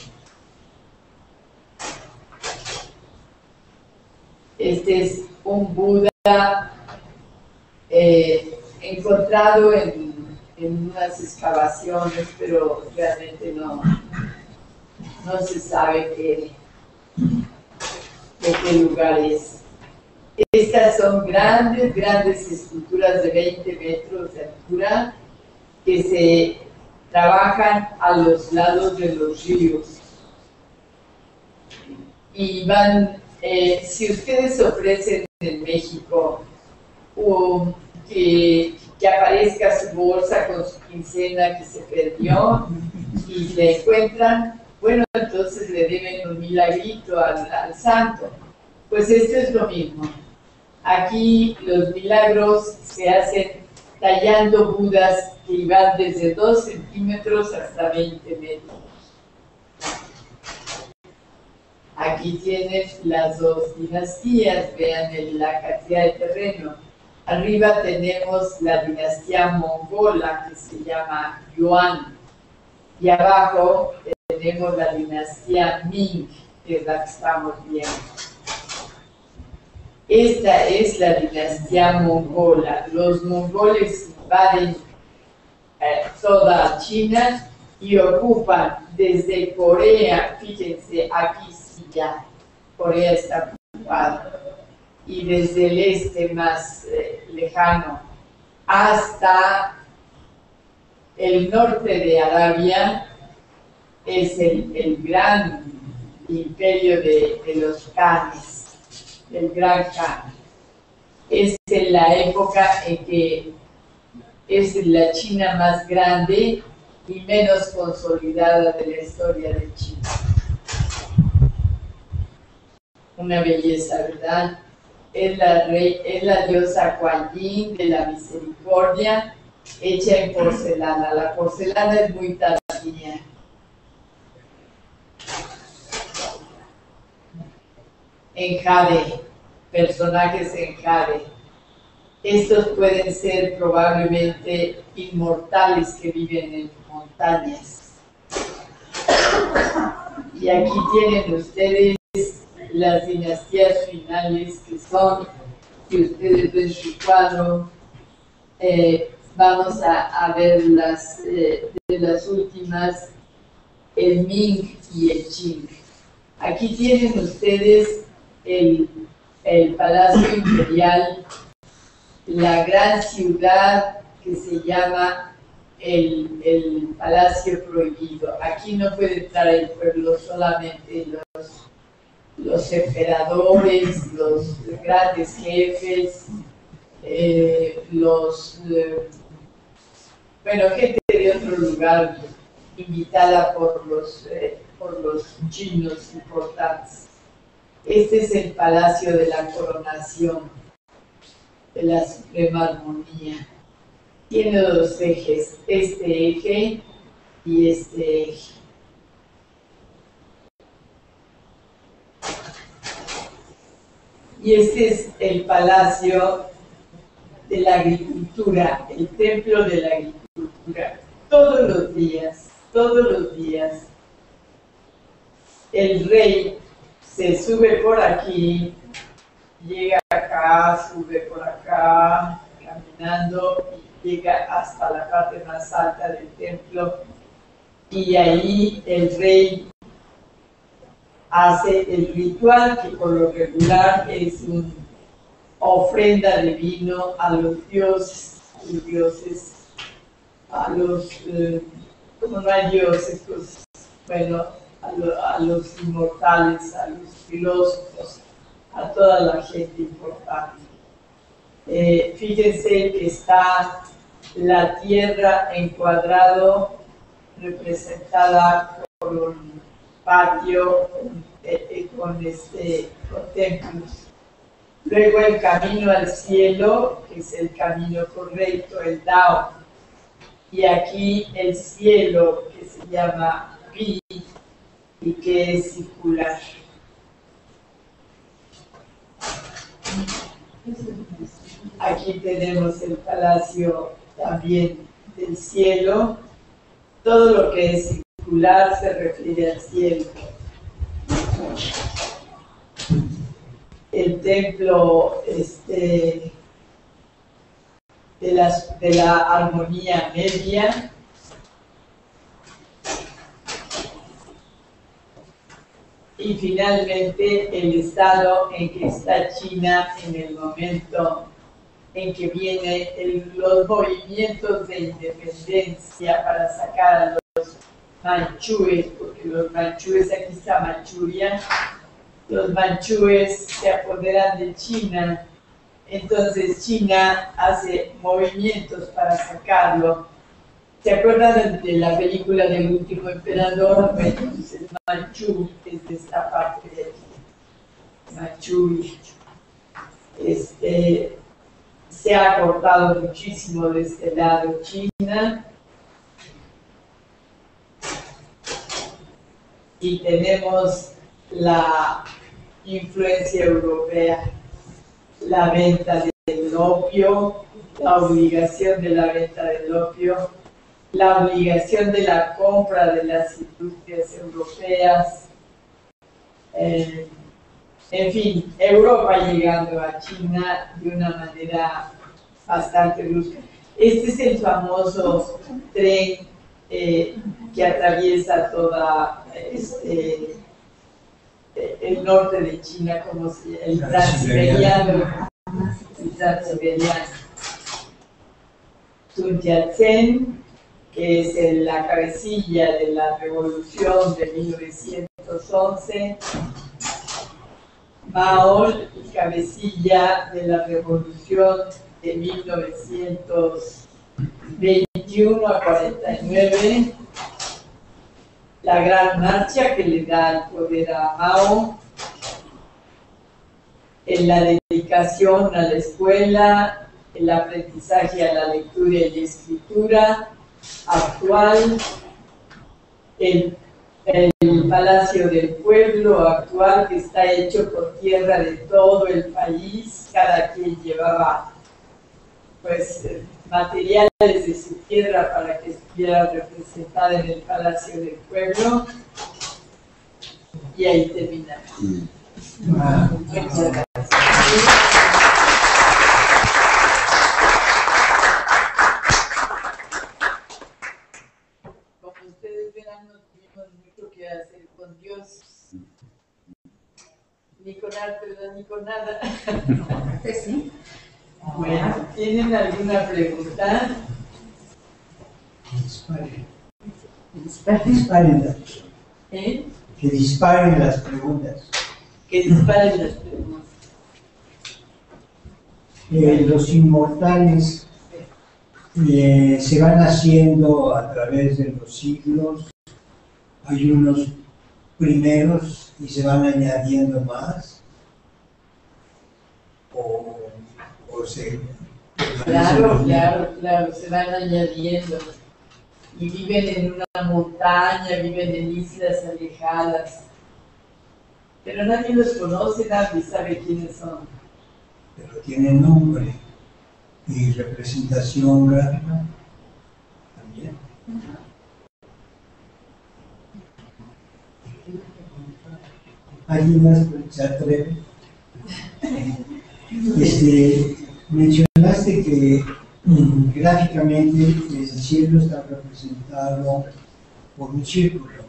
Este es un Buda encontrado en unas excavaciones, pero realmente no se sabe de qué lugar es. Estas son grandes esculturas de 20 metros de altura que se trabajan a los lados de los ríos. Y van, si ustedes ofrecen en México que aparezca su bolsa con su quincena que se perdió y le encuentran, bueno, entonces le deben un milagrito al santo. Pues esto es lo mismo. Aquí los milagros se hacen tallando Budas que van desde 2 centímetros hasta 20 metros. Aquí tienen las dos dinastías, vean la cantidad de terreno. Arriba tenemos la dinastía mongola que se llama Yuan, y abajo tenemos la dinastía Ming, que es la que estamos viendo. Esta es la dinastía mongola. Los mongoles invaden toda China y ocupan desde Corea, fíjense, aquí sí ya, Corea está ocupada, y desde el este más lejano hasta el norte de Arabia es el gran imperio de los Khanes, el gran Khan. Es en la época en que es la China más grande y menos consolidada de la historia de China. Una belleza, ¿verdad? Es la diosa Kuan Yin de la misericordia, hecha en porcelana. La porcelana es muy tardía. En jade, personajes en jade. Estos pueden ser probablemente inmortales que viven en montañas. Y aquí tienen ustedes las dinastías finales, que son, si ustedes ven su cuadro, vamos a ver de las últimas, el Ming y el Qing. Aquí tienen ustedes el Palacio Imperial, la gran ciudad que se llama el Palacio Prohibido. Aquí no puede entrar el pueblo, solamente los emperadores, los grandes jefes, gente de otro lugar invitada por los chinos importantes. Este es el Palacio de la Coronación, de la Suprema Armonía. Tiene dos ejes, este eje y este eje. Y este es el Palacio de la Agricultura, el Templo de la Agricultura. Todos los días, el rey se sube por aquí, llega acá, sube por acá, caminando, y llega hasta la parte más alta del templo, y ahí el rey hace el ritual, que por lo regular es un ofrenda de vino a los dioses, como no hay dioses, pues bueno, a los inmortales, a los filósofos, a toda la gente importante. Fíjense que está la tierra en cuadrado representada por un patio con templos. Luego el camino al cielo, que es el camino correcto, el Dao. Y aquí el cielo, que se llama Pi, y que es circular. Aquí tenemos el palacio también del cielo. Todo lo que es circular se refiere al cielo. El templo de la armonía media. Y finalmente el estado en que está China en el momento en que vienen los movimientos de independencia para sacar a los manchúes, porque los manchúes, aquí está Manchuria, los manchúes se apoderan de China, entonces China hace movimientos para sacarlo. ¿Se acuerdan de la película del último emperador? Bueno, pues el manchú es de esta parte de aquí, Manchuria. Se ha cortado muchísimo de este lado China y tenemos la influencia europea, la venta del opio, la obligación de la venta del opio, la obligación de la compra de las industrias europeas, en fin, Europa llegando a China de una manera bastante brusca. Este es el famoso tren que atraviesa toda el norte de China, como el Transiberiano. Sun Yat-sen, que es la cabecilla de la revolución de 1911. Mao, cabecilla de la revolución de 1921 a 49, la gran marcha que le da el poder a Mao, en la dedicación a la escuela, el aprendizaje a la lectura y escritura actual, el Palacio del Pueblo actual, que está hecho con tierra de todo el país. Cada quien llevaba pues materiales de su tierra para que estuviera representada en el Palacio del Pueblo. Y ahí terminamos. Muchas gracias. Que hacer con Dios, ni con arte, ni con nada. Sí. Bueno, ¿tienen alguna pregunta? Disparen ¿Eh? que disparen las preguntas. Que disparen las preguntas. Los inmortales se van haciendo a través de los siglos. Hay unos primeros y se van añadiendo más, o se... Claro, se van añadiendo. Y viven en una montaña, viven en islas alejadas. Pero nadie los conoce, nadie sabe quiénes son. Pero tienen nombre y representación gráfica también. ¿Alguien más se atreve? Mencionaste que gráficamente el cielo está representado por un círculo.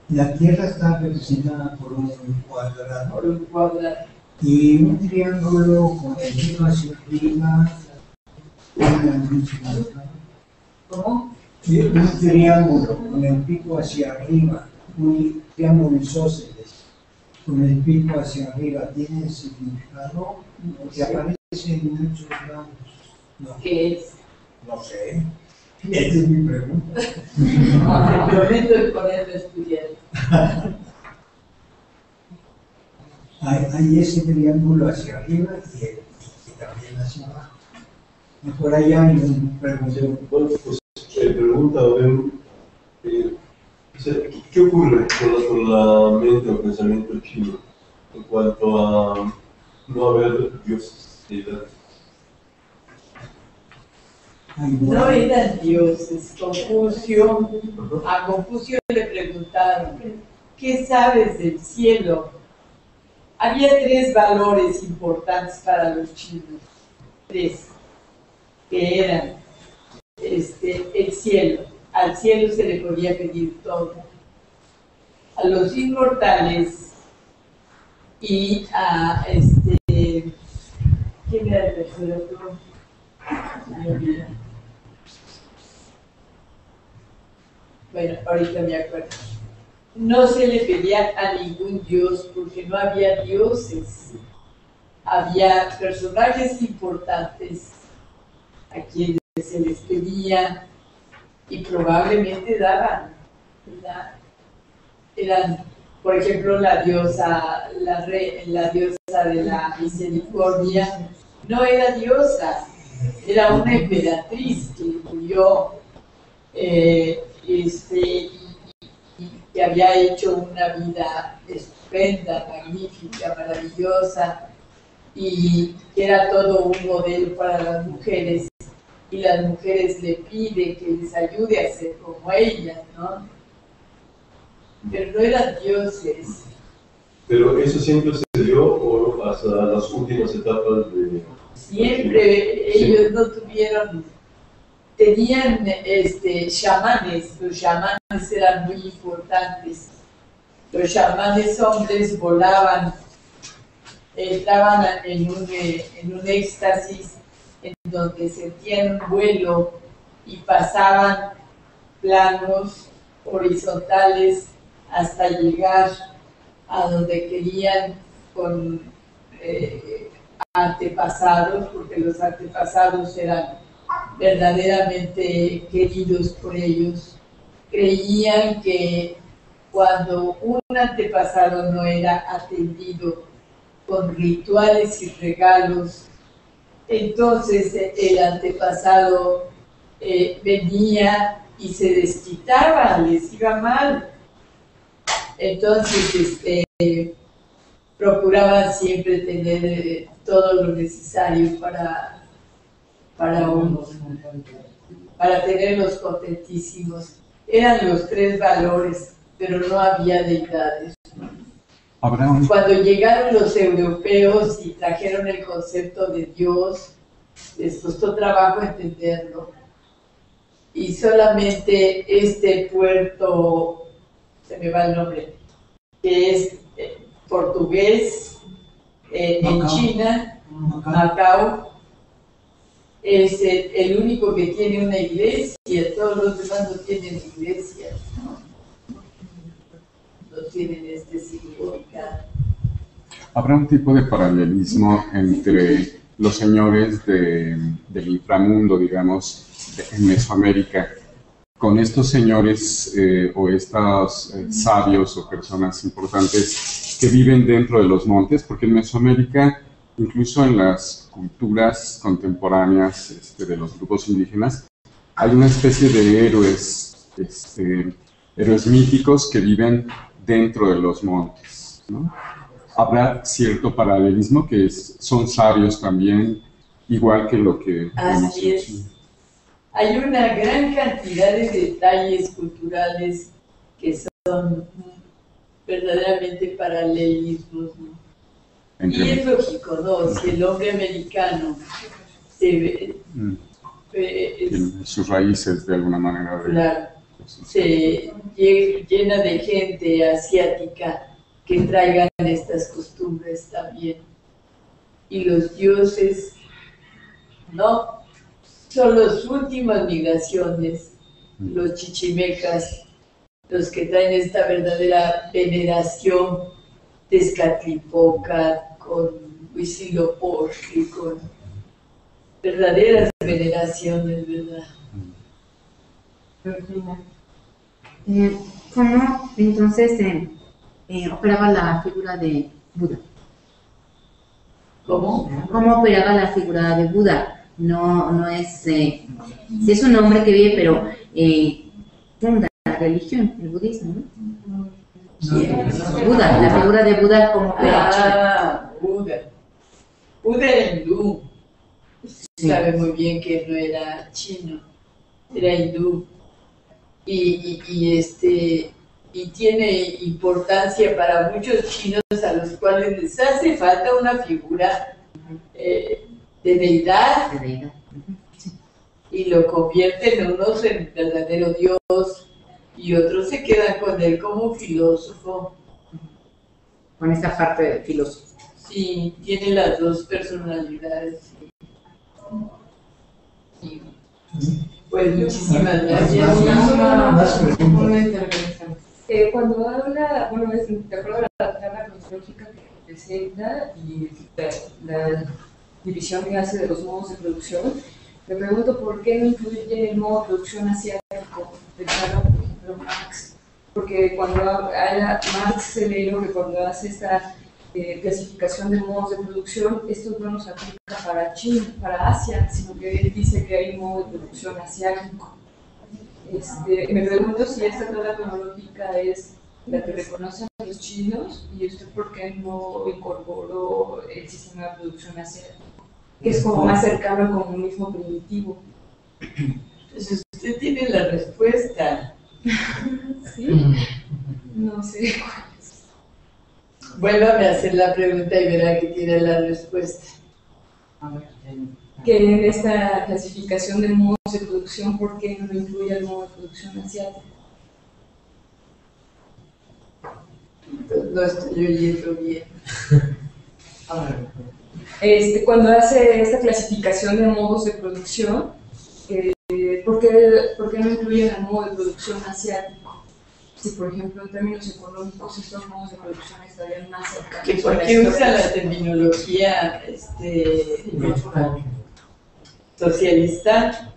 La Tierra está representada por un cuadrado. Por un cuadrado. Y un triángulo con el pico hacia arriba, un significado. ¿Cómo? Y un triángulo con el pico hacia arriba, un triángulo isósceles con el pico hacia arriba, ¿tiene significado? Porque aparece en muchos lados. No, ¿Qué es? no sé. Esa es mi pregunta. Te prometo de ponerme a estudiar. Hay ese triángulo hacia arriba y también hacia abajo. Y por ahí hay un pregunta. Bueno, pues pregunta, a ver, o sea, ¿qué ocurre con la mente o pensamiento chino en cuanto a no haber dioses, deidades? No eran dioses. A Confucio le preguntaron, ¿qué sabes del cielo? Había tres valores importantes para los chinos. Tres, que eran el cielo. Al cielo se le podía pedir todo. A los inmortales y a ¿quién era el tercero? Me olvidé. Bueno, ahorita me acuerdo. No se le pedía a ningún dios porque no había dioses. Había personajes importantes a quienes se les pedía y probablemente daban, ¿verdad? Eran, por ejemplo, la diosa de la misericordia no era diosa, era una emperatriz que murió que había hecho una vida estupenda, magnífica, maravillosa, y que era todo un modelo para las mujeres, y las mujeres le piden que les ayude a ser como ella, ¿no? Pero no eran dioses. ¿Pero eso siempre se dio o hasta las últimas etapas de...? Siempre ellos no tuvieron, tenían chamanes, los chamanes eran muy importantes. Los chamanes hombres volaban, entraban en un éxtasis en donde sentían un vuelo y pasaban planos horizontales hasta llegar a donde querían con antepasados, porque los antepasados eran verdaderamente queridos por ellos. Creían que cuando un antepasado no era atendido con rituales y regalos, entonces el antepasado venía y se desquitaba, les iba mal. Entonces procuraban siempre tener todo lo necesario para tenerlos contentísimos. Eran los tres valores, pero no había deidades. Cuando llegaron los europeos y trajeron el concepto de Dios, les costó trabajo entenderlo. Y solamente este puerto, se me va el nombre, que es portugués, en China, Macao, es el único que tiene una iglesia, todos los demás no tienen iglesia, no tienen este significado. ¿Habrá un tipo de paralelismo entre los señores del inframundo, digamos, en Mesoamérica, con estos señores o estos sabios o personas importantes que viven dentro de los montes? Porque en Mesoamérica, incluso en las culturas contemporáneas de los grupos indígenas, hay una especie de héroes, héroes míticos que viven dentro de los montes, ¿no? Habrá cierto paralelismo, que son sabios también, igual que lo que vemos Así es. Hay una gran cantidad de detalles culturales que son verdaderamente paralelismos, ¿no? Y es lógico, ¿no? Si el hombre americano tiene sus raíces de alguna manera. Claro, se llena de gente asiática que traigan estas costumbres también. y los dioses, ¿no? Son las últimas migraciones, los chichimecas, los que traen esta verdadera veneración Tezcatlipoca, con Huitzilopochtli, con verdaderas veneraciones, ¿verdad? ¿Cómo entonces operaba la figura de Buda? ¿Cómo? ¿Cómo operaba la figura de Buda? No es, sí es un hombre que vive, pero funda la religión, el budismo, ¿no? Buda, la figura de Buda, ¿cómo operaba? Ah, Buda. Buda era hindú. Sí. Sabe muy bien que no era chino, era hindú. Y tiene importancia para muchos chinos a los cuales les hace falta una figura de deidad, De deidad. Sí. y lo convierten unos en verdadero Dios y otros se quedan con él como filósofo. Con esa parte de filósofo. Sí, tiene las dos personalidades. Y, pues muchísimas gracias. Más preguntas. intervención. Cuando habla, bueno, de acuerdo a la tabla cronológica que presenta y la división que hace de los modos de producción, me pregunto por qué no incluye el modo de producción asiático de Carlos, por ejemplo, Marx. Porque cuando Marx se leerá que cuando hace esta clasificación de modos de producción, esto no nos aplica para China, para Asia, sino que él dice que hay un modo de producción asiático. Me pregunto si esta tabla cronológica es la que reconocen los chinos y usted por qué no incorporó el sistema de producción asiático, que es como más cercano al comunismo primitivo. Pues usted tiene la respuesta. ¿Sí? No sé. Vuélvame a hacer la pregunta y verá que tiene la respuesta. Que en esta clasificación de modos de producción, ¿por qué no incluye el modo de producción asiático? No estoy oyendo bien. Cuando hace esta clasificación de modos de producción, ¿por qué no incluye el modo de producción asiático? Si, por ejemplo, en términos económicos, estos modos de producción estarían más cercanos. ¿Que ¿Por qué usa la terminología socialista?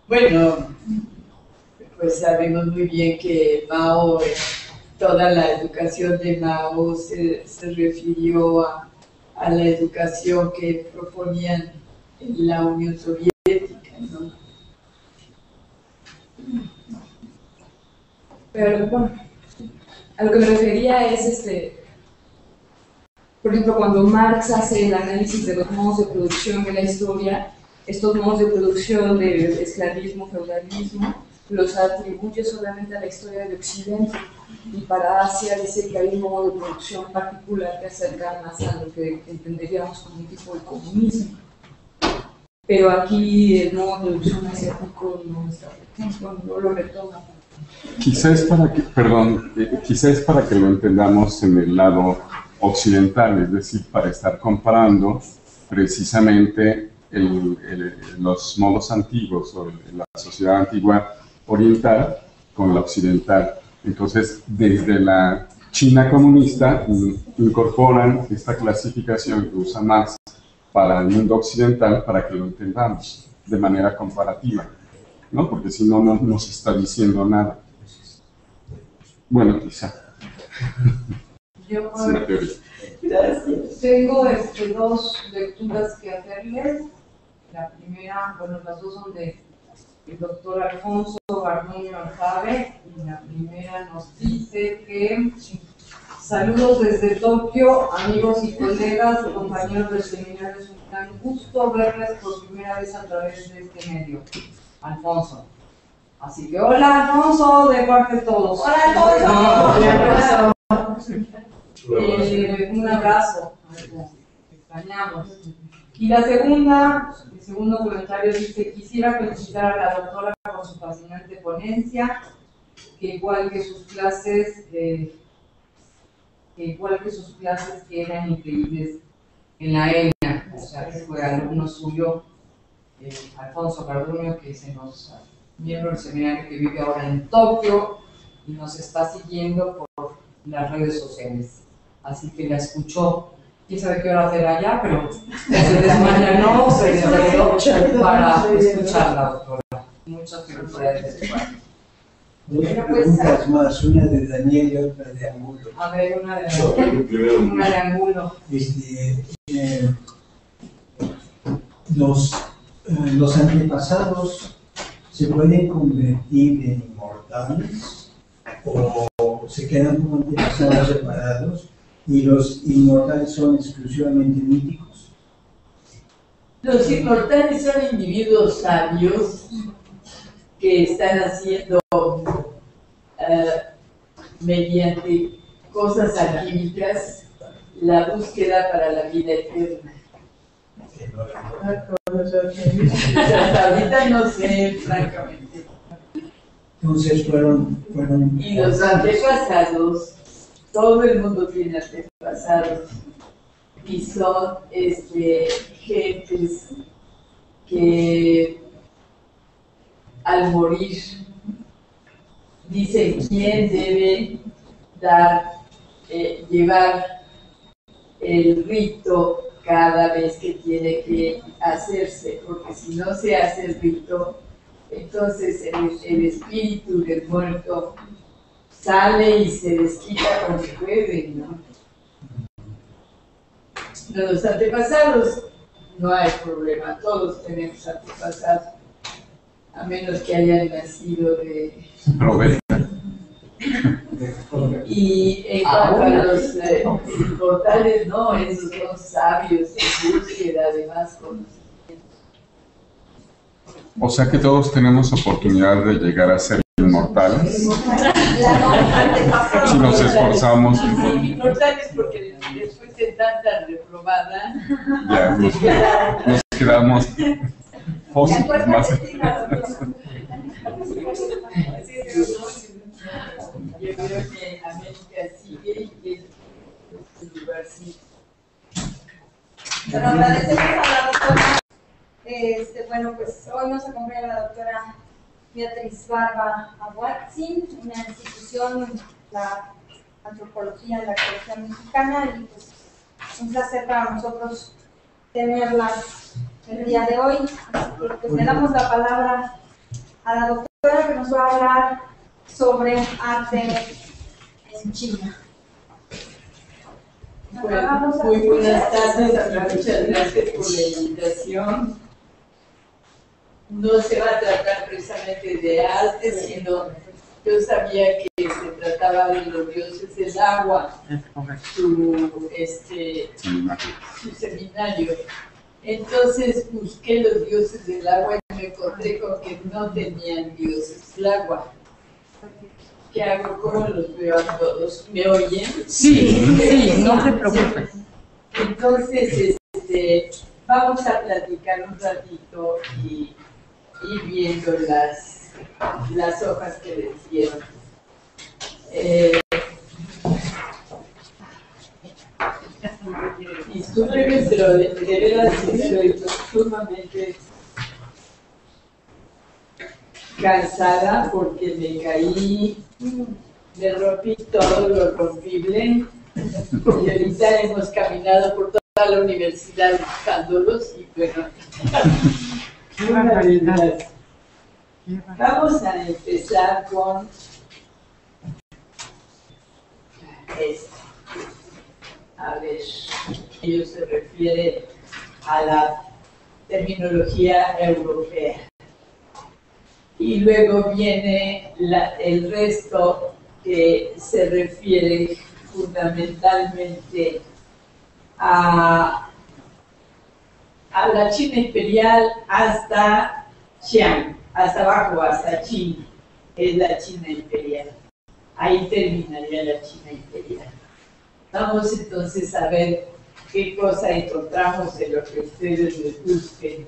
Bueno, pues sabemos muy bien que Mao, toda la educación de Mao se refirió a la educación que proponían en la Unión Soviética, ¿no? Pero bueno, a lo que me refería es, por ejemplo, cuando Marx hace el análisis de los modos de producción de la historia, estos modos de producción del esclavismo, feudalismo, los atribuye solamente a la historia de Occidente, y para Asia dice que hay un modo de producción particular que acerca más a lo que entenderíamos como un tipo de comunismo. Pero aquí el modo de producción asiático no está, no lo retoma. Quizás para que lo entendamos en el lado occidental, es decir, para estar comparando precisamente los modos antiguos o la sociedad antigua oriental con la occidental. Entonces, desde la China comunista incorporan esta clasificación que usa Marx para el mundo occidental para que lo entendamos de manera comparativa, ¿no? Porque si no, no nos está diciendo nada. Bueno, quizá. Yo Es una teoría. Gracias. tengo dos lecturas que hacerles. La primera, bueno, las dos son de el doctor Alfonso Garduño Aljabe, y la primera nos dice que saludos desde Tokio, amigos y colegas, compañeros del seminario, es un gran gusto verles por primera vez a través de este medio. Alfonso. Así que hola Alfonso, de parte de todos. Hola Alfonso. Un abrazo. Te extrañamos. Y la segunda, el segundo comentario dice: quisiera felicitar a la doctora por su fascinante ponencia, que igual que sus clases, que eran increíbles. en la ENA, o sea, que fue alumno suyo, Alfonso Garduño, que es miembro del seminario que vive ahora en Tokio y nos está siguiendo por las redes sociales. Así que la escuchó. ¿Quién sabe qué hora hacer allá? Pero se desmañanó, se desveló para escucharla, doctora. Muchas felicidades. Dos preguntas más, una de Daniel y otra de Angulo. A ver, una de Angulo. Los antepasados se pueden convertir en inmortales o se quedan como antepasados separados y los inmortales son exclusivamente míticos. Los inmortales son individuos sabios que están haciendo mediante cosas alquímicas la búsqueda para la vida eterna. Hasta ahorita no sé, francamente. Entonces fueron Y los antepasados, todo el mundo tiene antepasados y son gentes que al morir dicen quién debe llevar el rito cada vez que tiene que hacerse, porque si no se hace el rito, entonces el espíritu del muerto sale y se desquita como puede, ¿no? De los antepasados no hay problema, todos tenemos antepasados, a menos que hayan nacido de... Y en cuanto a los inmortales, no, esos son sabios en búsqueda de más conocimiento. O sea que todos tenemos oportunidad de llegar a ser inmortales si nos esforzamos. Sí, inmortales porque después de tanta reprobada, ya nos quedamos fósiles más. Yo creo que América sigue y es un lugar sí. Bueno, agradecemos a la doctora. Bueno, pues hoy nos acompaña la doctora Beatriz Barba Aguatzin, una institución, la antropología, la arqueología mexicana, y pues un placer para nosotros tenerla el día de hoy. Así que pues le damos la palabra a la doctora que nos va a hablar sobre arte en China. Bueno, muy buenas tardes, muchas gracias por la invitación. No se va a tratar precisamente de arte, sino yo sabía que se trataba de los dioses del agua, su seminario. Entonces busqué los dioses del agua y me encontré con que no tenían dioses del agua. ¿Qué hago? ¿Cómo los veo a todos? ¿Me oyen? Sí, no te preocupes. Entonces, vamos a platicar un ratito y ir viendo las hojas que les dieron. Discúlpeme, pero de veras estoy sumamente cansada porque me caí, me rompí todo lo rompible y ahorita hemos caminado por toda la universidad buscándolos y bueno, una verdad. Vamos a empezar con esto. A ver, ello se refiere a la terminología europea. Y luego viene el resto que se refiere fundamentalmente a la China imperial hasta Xi'an, hasta abajo, hasta Qin, es la China imperial. Ahí terminaría la China imperial. Vamos entonces a ver qué cosa encontramos en lo que ustedes les busquen.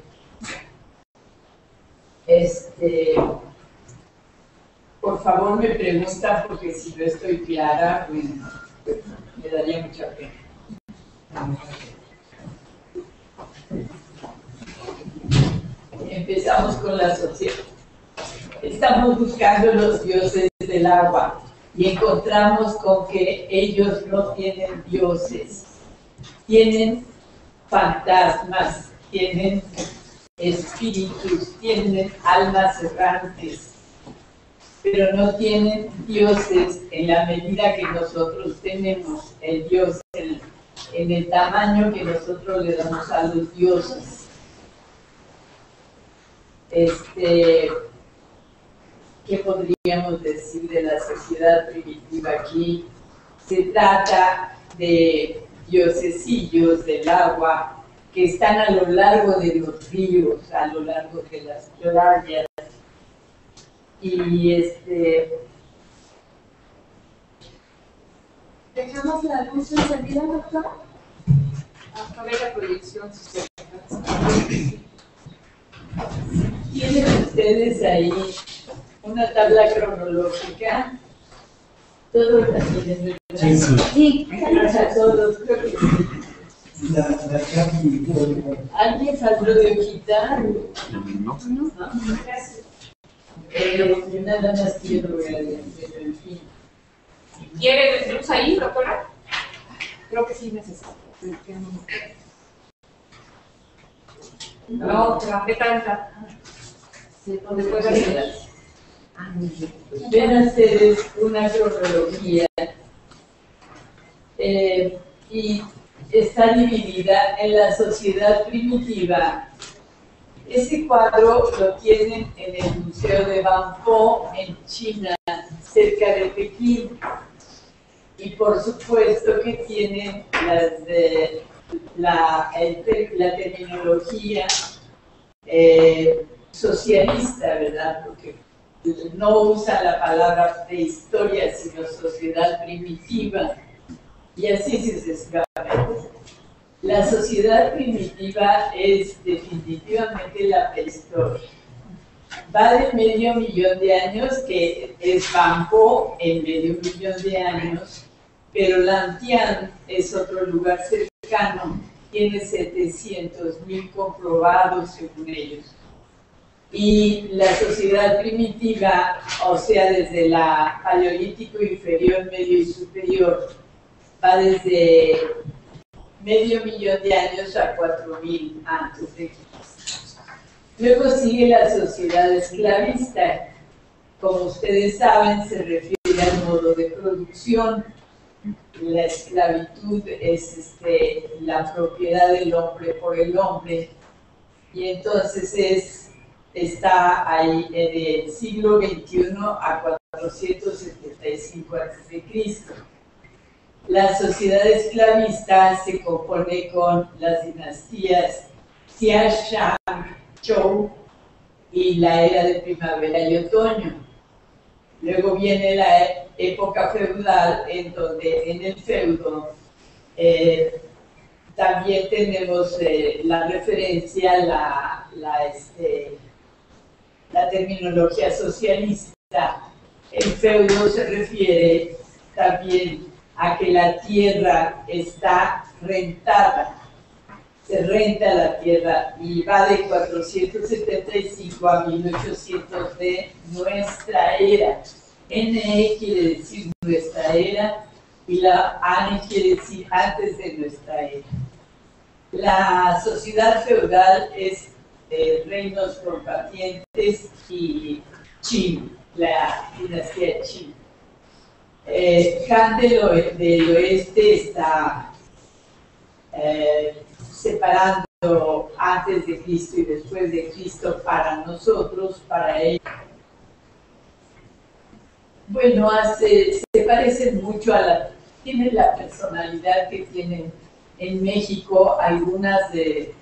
Por favor me preguntan porque si no estoy clara, pues me daría mucha pena. empezamos con la sociedad. Estamos buscando los dioses del agua y encontramos con que ellos no tienen dioses, tienen fantasmas, tienen espíritus, tienen almas errantes, pero no tienen dioses en la medida que nosotros tenemos el dios, en el tamaño que nosotros le damos a los dioses. ¿Qué podríamos decir de la sociedad primitiva aquí? Se trata de diosesillos del agua que están a lo largo de los ríos, a lo largo de las playas. Y ¿Dejamos la luz encendida, doctora? A ver la proyección. ¿Tienen ustedes ahí una tabla cronológica? Todos la tienen, ¿verdad? Sí. O sea, todos, creo que sí. La Capi, ¿Alguien faltó de hojita? No. Gracias. Nada más quiero ver, en fin. ¿Quiere luz ahí, doctora? Creo que sí necesito. No, ¿qué tanta? Después de Ven ustedes una cronología y está dividida en la sociedad primitiva. Ese cuadro lo tienen en el Museo de Banpo en China, cerca de Pekín, y por supuesto que tienen la terminología socialista, ¿verdad? Porque no usa la palabra prehistoria, sino sociedad primitiva, y así sucesivamente. La sociedad primitiva es definitivamente la prehistoria. Va de 500.000 de años, que es Banpo en 500.000 de años, pero Lantian es otro lugar cercano, tiene 700.000 comprobados según ellos. Y la sociedad primitiva, o sea, desde la paleolítico inferior, medio y superior, va desde 500.000 de años a 4.000 antes de Cristo. Luego sigue la sociedad esclavista. Como ustedes saben, se refiere al modo de producción. La esclavitud es la propiedad del hombre por el hombre, y entonces está ahí en el siglo XXI a 475 a.C. La sociedad esclavista se compone con las dinastías Xia, Shang, Zhou y la era de primavera y otoño. Luego viene la época feudal, en donde en el feudo también tenemos la referencia, la terminología socialista. El feudo se refiere también a que la tierra está rentada, se renta la tierra, y va de 475 a 1800 de nuestra era. NE quiere decir nuestra era y la ANE quiere decir antes de nuestra era. La sociedad feudal es reinos combatientes y Qin, la dinastía Qin. Han del oeste está separando antes de Cristo y después de Cristo para nosotros, para ellos. Bueno, se parecen mucho tienen la personalidad que tienen en México algunas de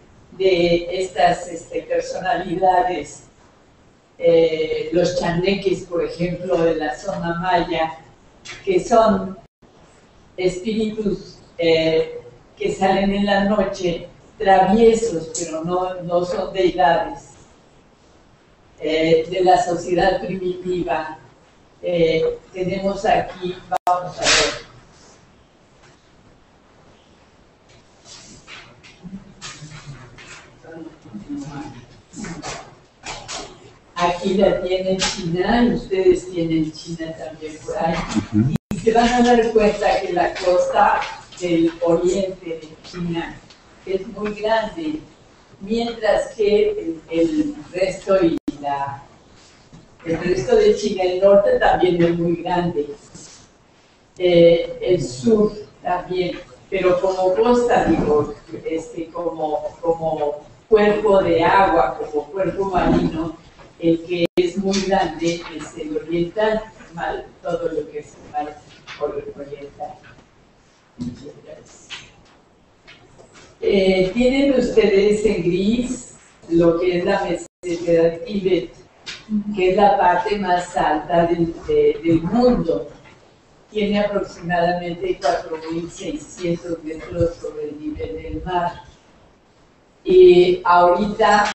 estas personalidades. Los chaneques, por ejemplo, de la zona maya, que son espíritus que salen en la noche, traviesos, pero no son deidades. De la sociedad primitiva, tenemos aquí, vamos a ver. aquí la tienen China y ustedes tienen China también por ahí. Y se van a dar cuenta que la costa del oriente de China es muy grande, mientras que el resto de China, el norte también es muy grande, el sur también, pero como costa, digo, como cuerpo de agua, como cuerpo marino, el que es muy grande es el oriental, todo lo que es el mar oriental. Tienen ustedes en gris lo que es la meseta de Tíbet, que es la parte más alta del mundo. Tiene aproximadamente 4.600 metros sobre el nivel del mar. Y ahorita